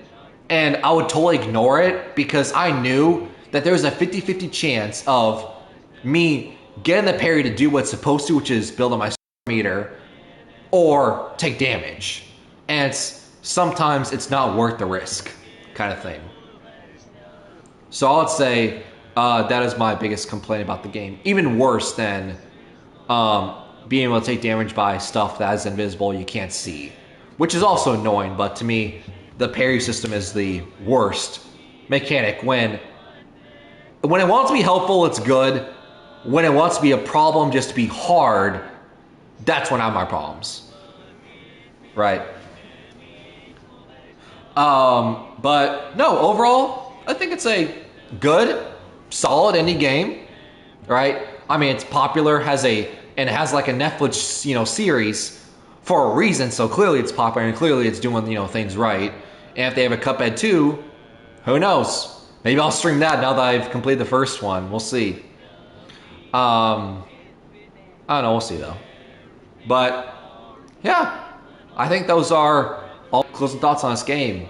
and I would totally ignore it because I knew that there was a 50-50 chance of me getting the parry to do what's supposed to, which is build on my meter, or take damage. And sometimes it's not worth the risk, kind of thing. So I would say that is my biggest complaint about the game. Even worse than being able to take damage by stuff that is invisible, you can't see. Which is also annoying, but to me, the parry system is the worst mechanic. When it wants to be helpful, it's good. When it wants to be a problem just to be hard, that's when I have my problems. Right. But no, overall, I think it's a good, solid indie game, right? I mean, it's popular, and it has like a Netflix, series for a reason. So clearly it's popular, and clearly it's doing, things right. And if they have a Cuphead 2, who knows? Maybe I'll stream that now that I've completed the first one. We'll see. I don't know. We'll see though. But yeah, I think those are all closing thoughts on this game.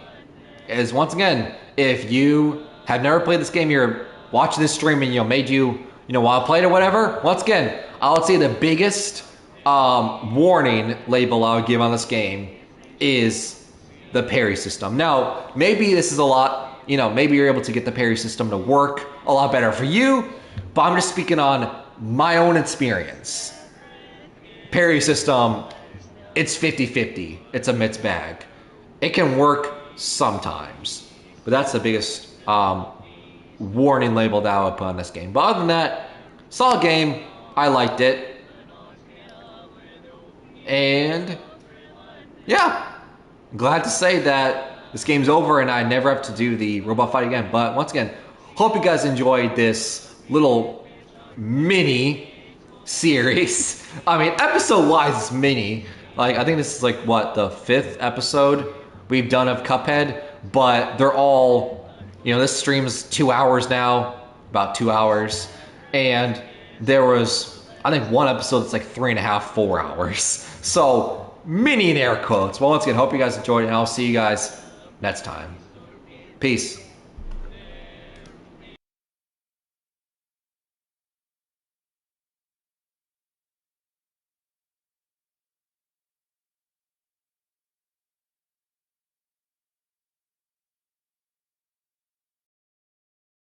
Is once again, if you have never played this game, you're watching this stream and made you want to play it or whatever. Once again, I would say the biggest warning label I would give on this game is the parry system. Now, maybe this is a lot. Maybe you're able to get the parry system to work a lot better for you. But I'm just speaking on my own experience. Parry system, it's 50-50. It's a mixed bag. It can work sometimes, but that's the biggest warning label that I would put on this game. But other than that, solid game. I liked it. And yeah, I'm glad to say that this game's over and I never have to do the robot fight again. But once again, hope you guys enjoyed this little mini series. I mean, episode-wise, it's mini. Like, I think this is like, what, the 5th episode we've done of Cuphead? But they're all, this stream's 2 hours now, about 2 hours. And there was, I think, one episode that's like 3.5, 4 hours. So, mini in air quotes. Well, once again, hope you guys enjoyed it, and I'll see you guys next time. Peace.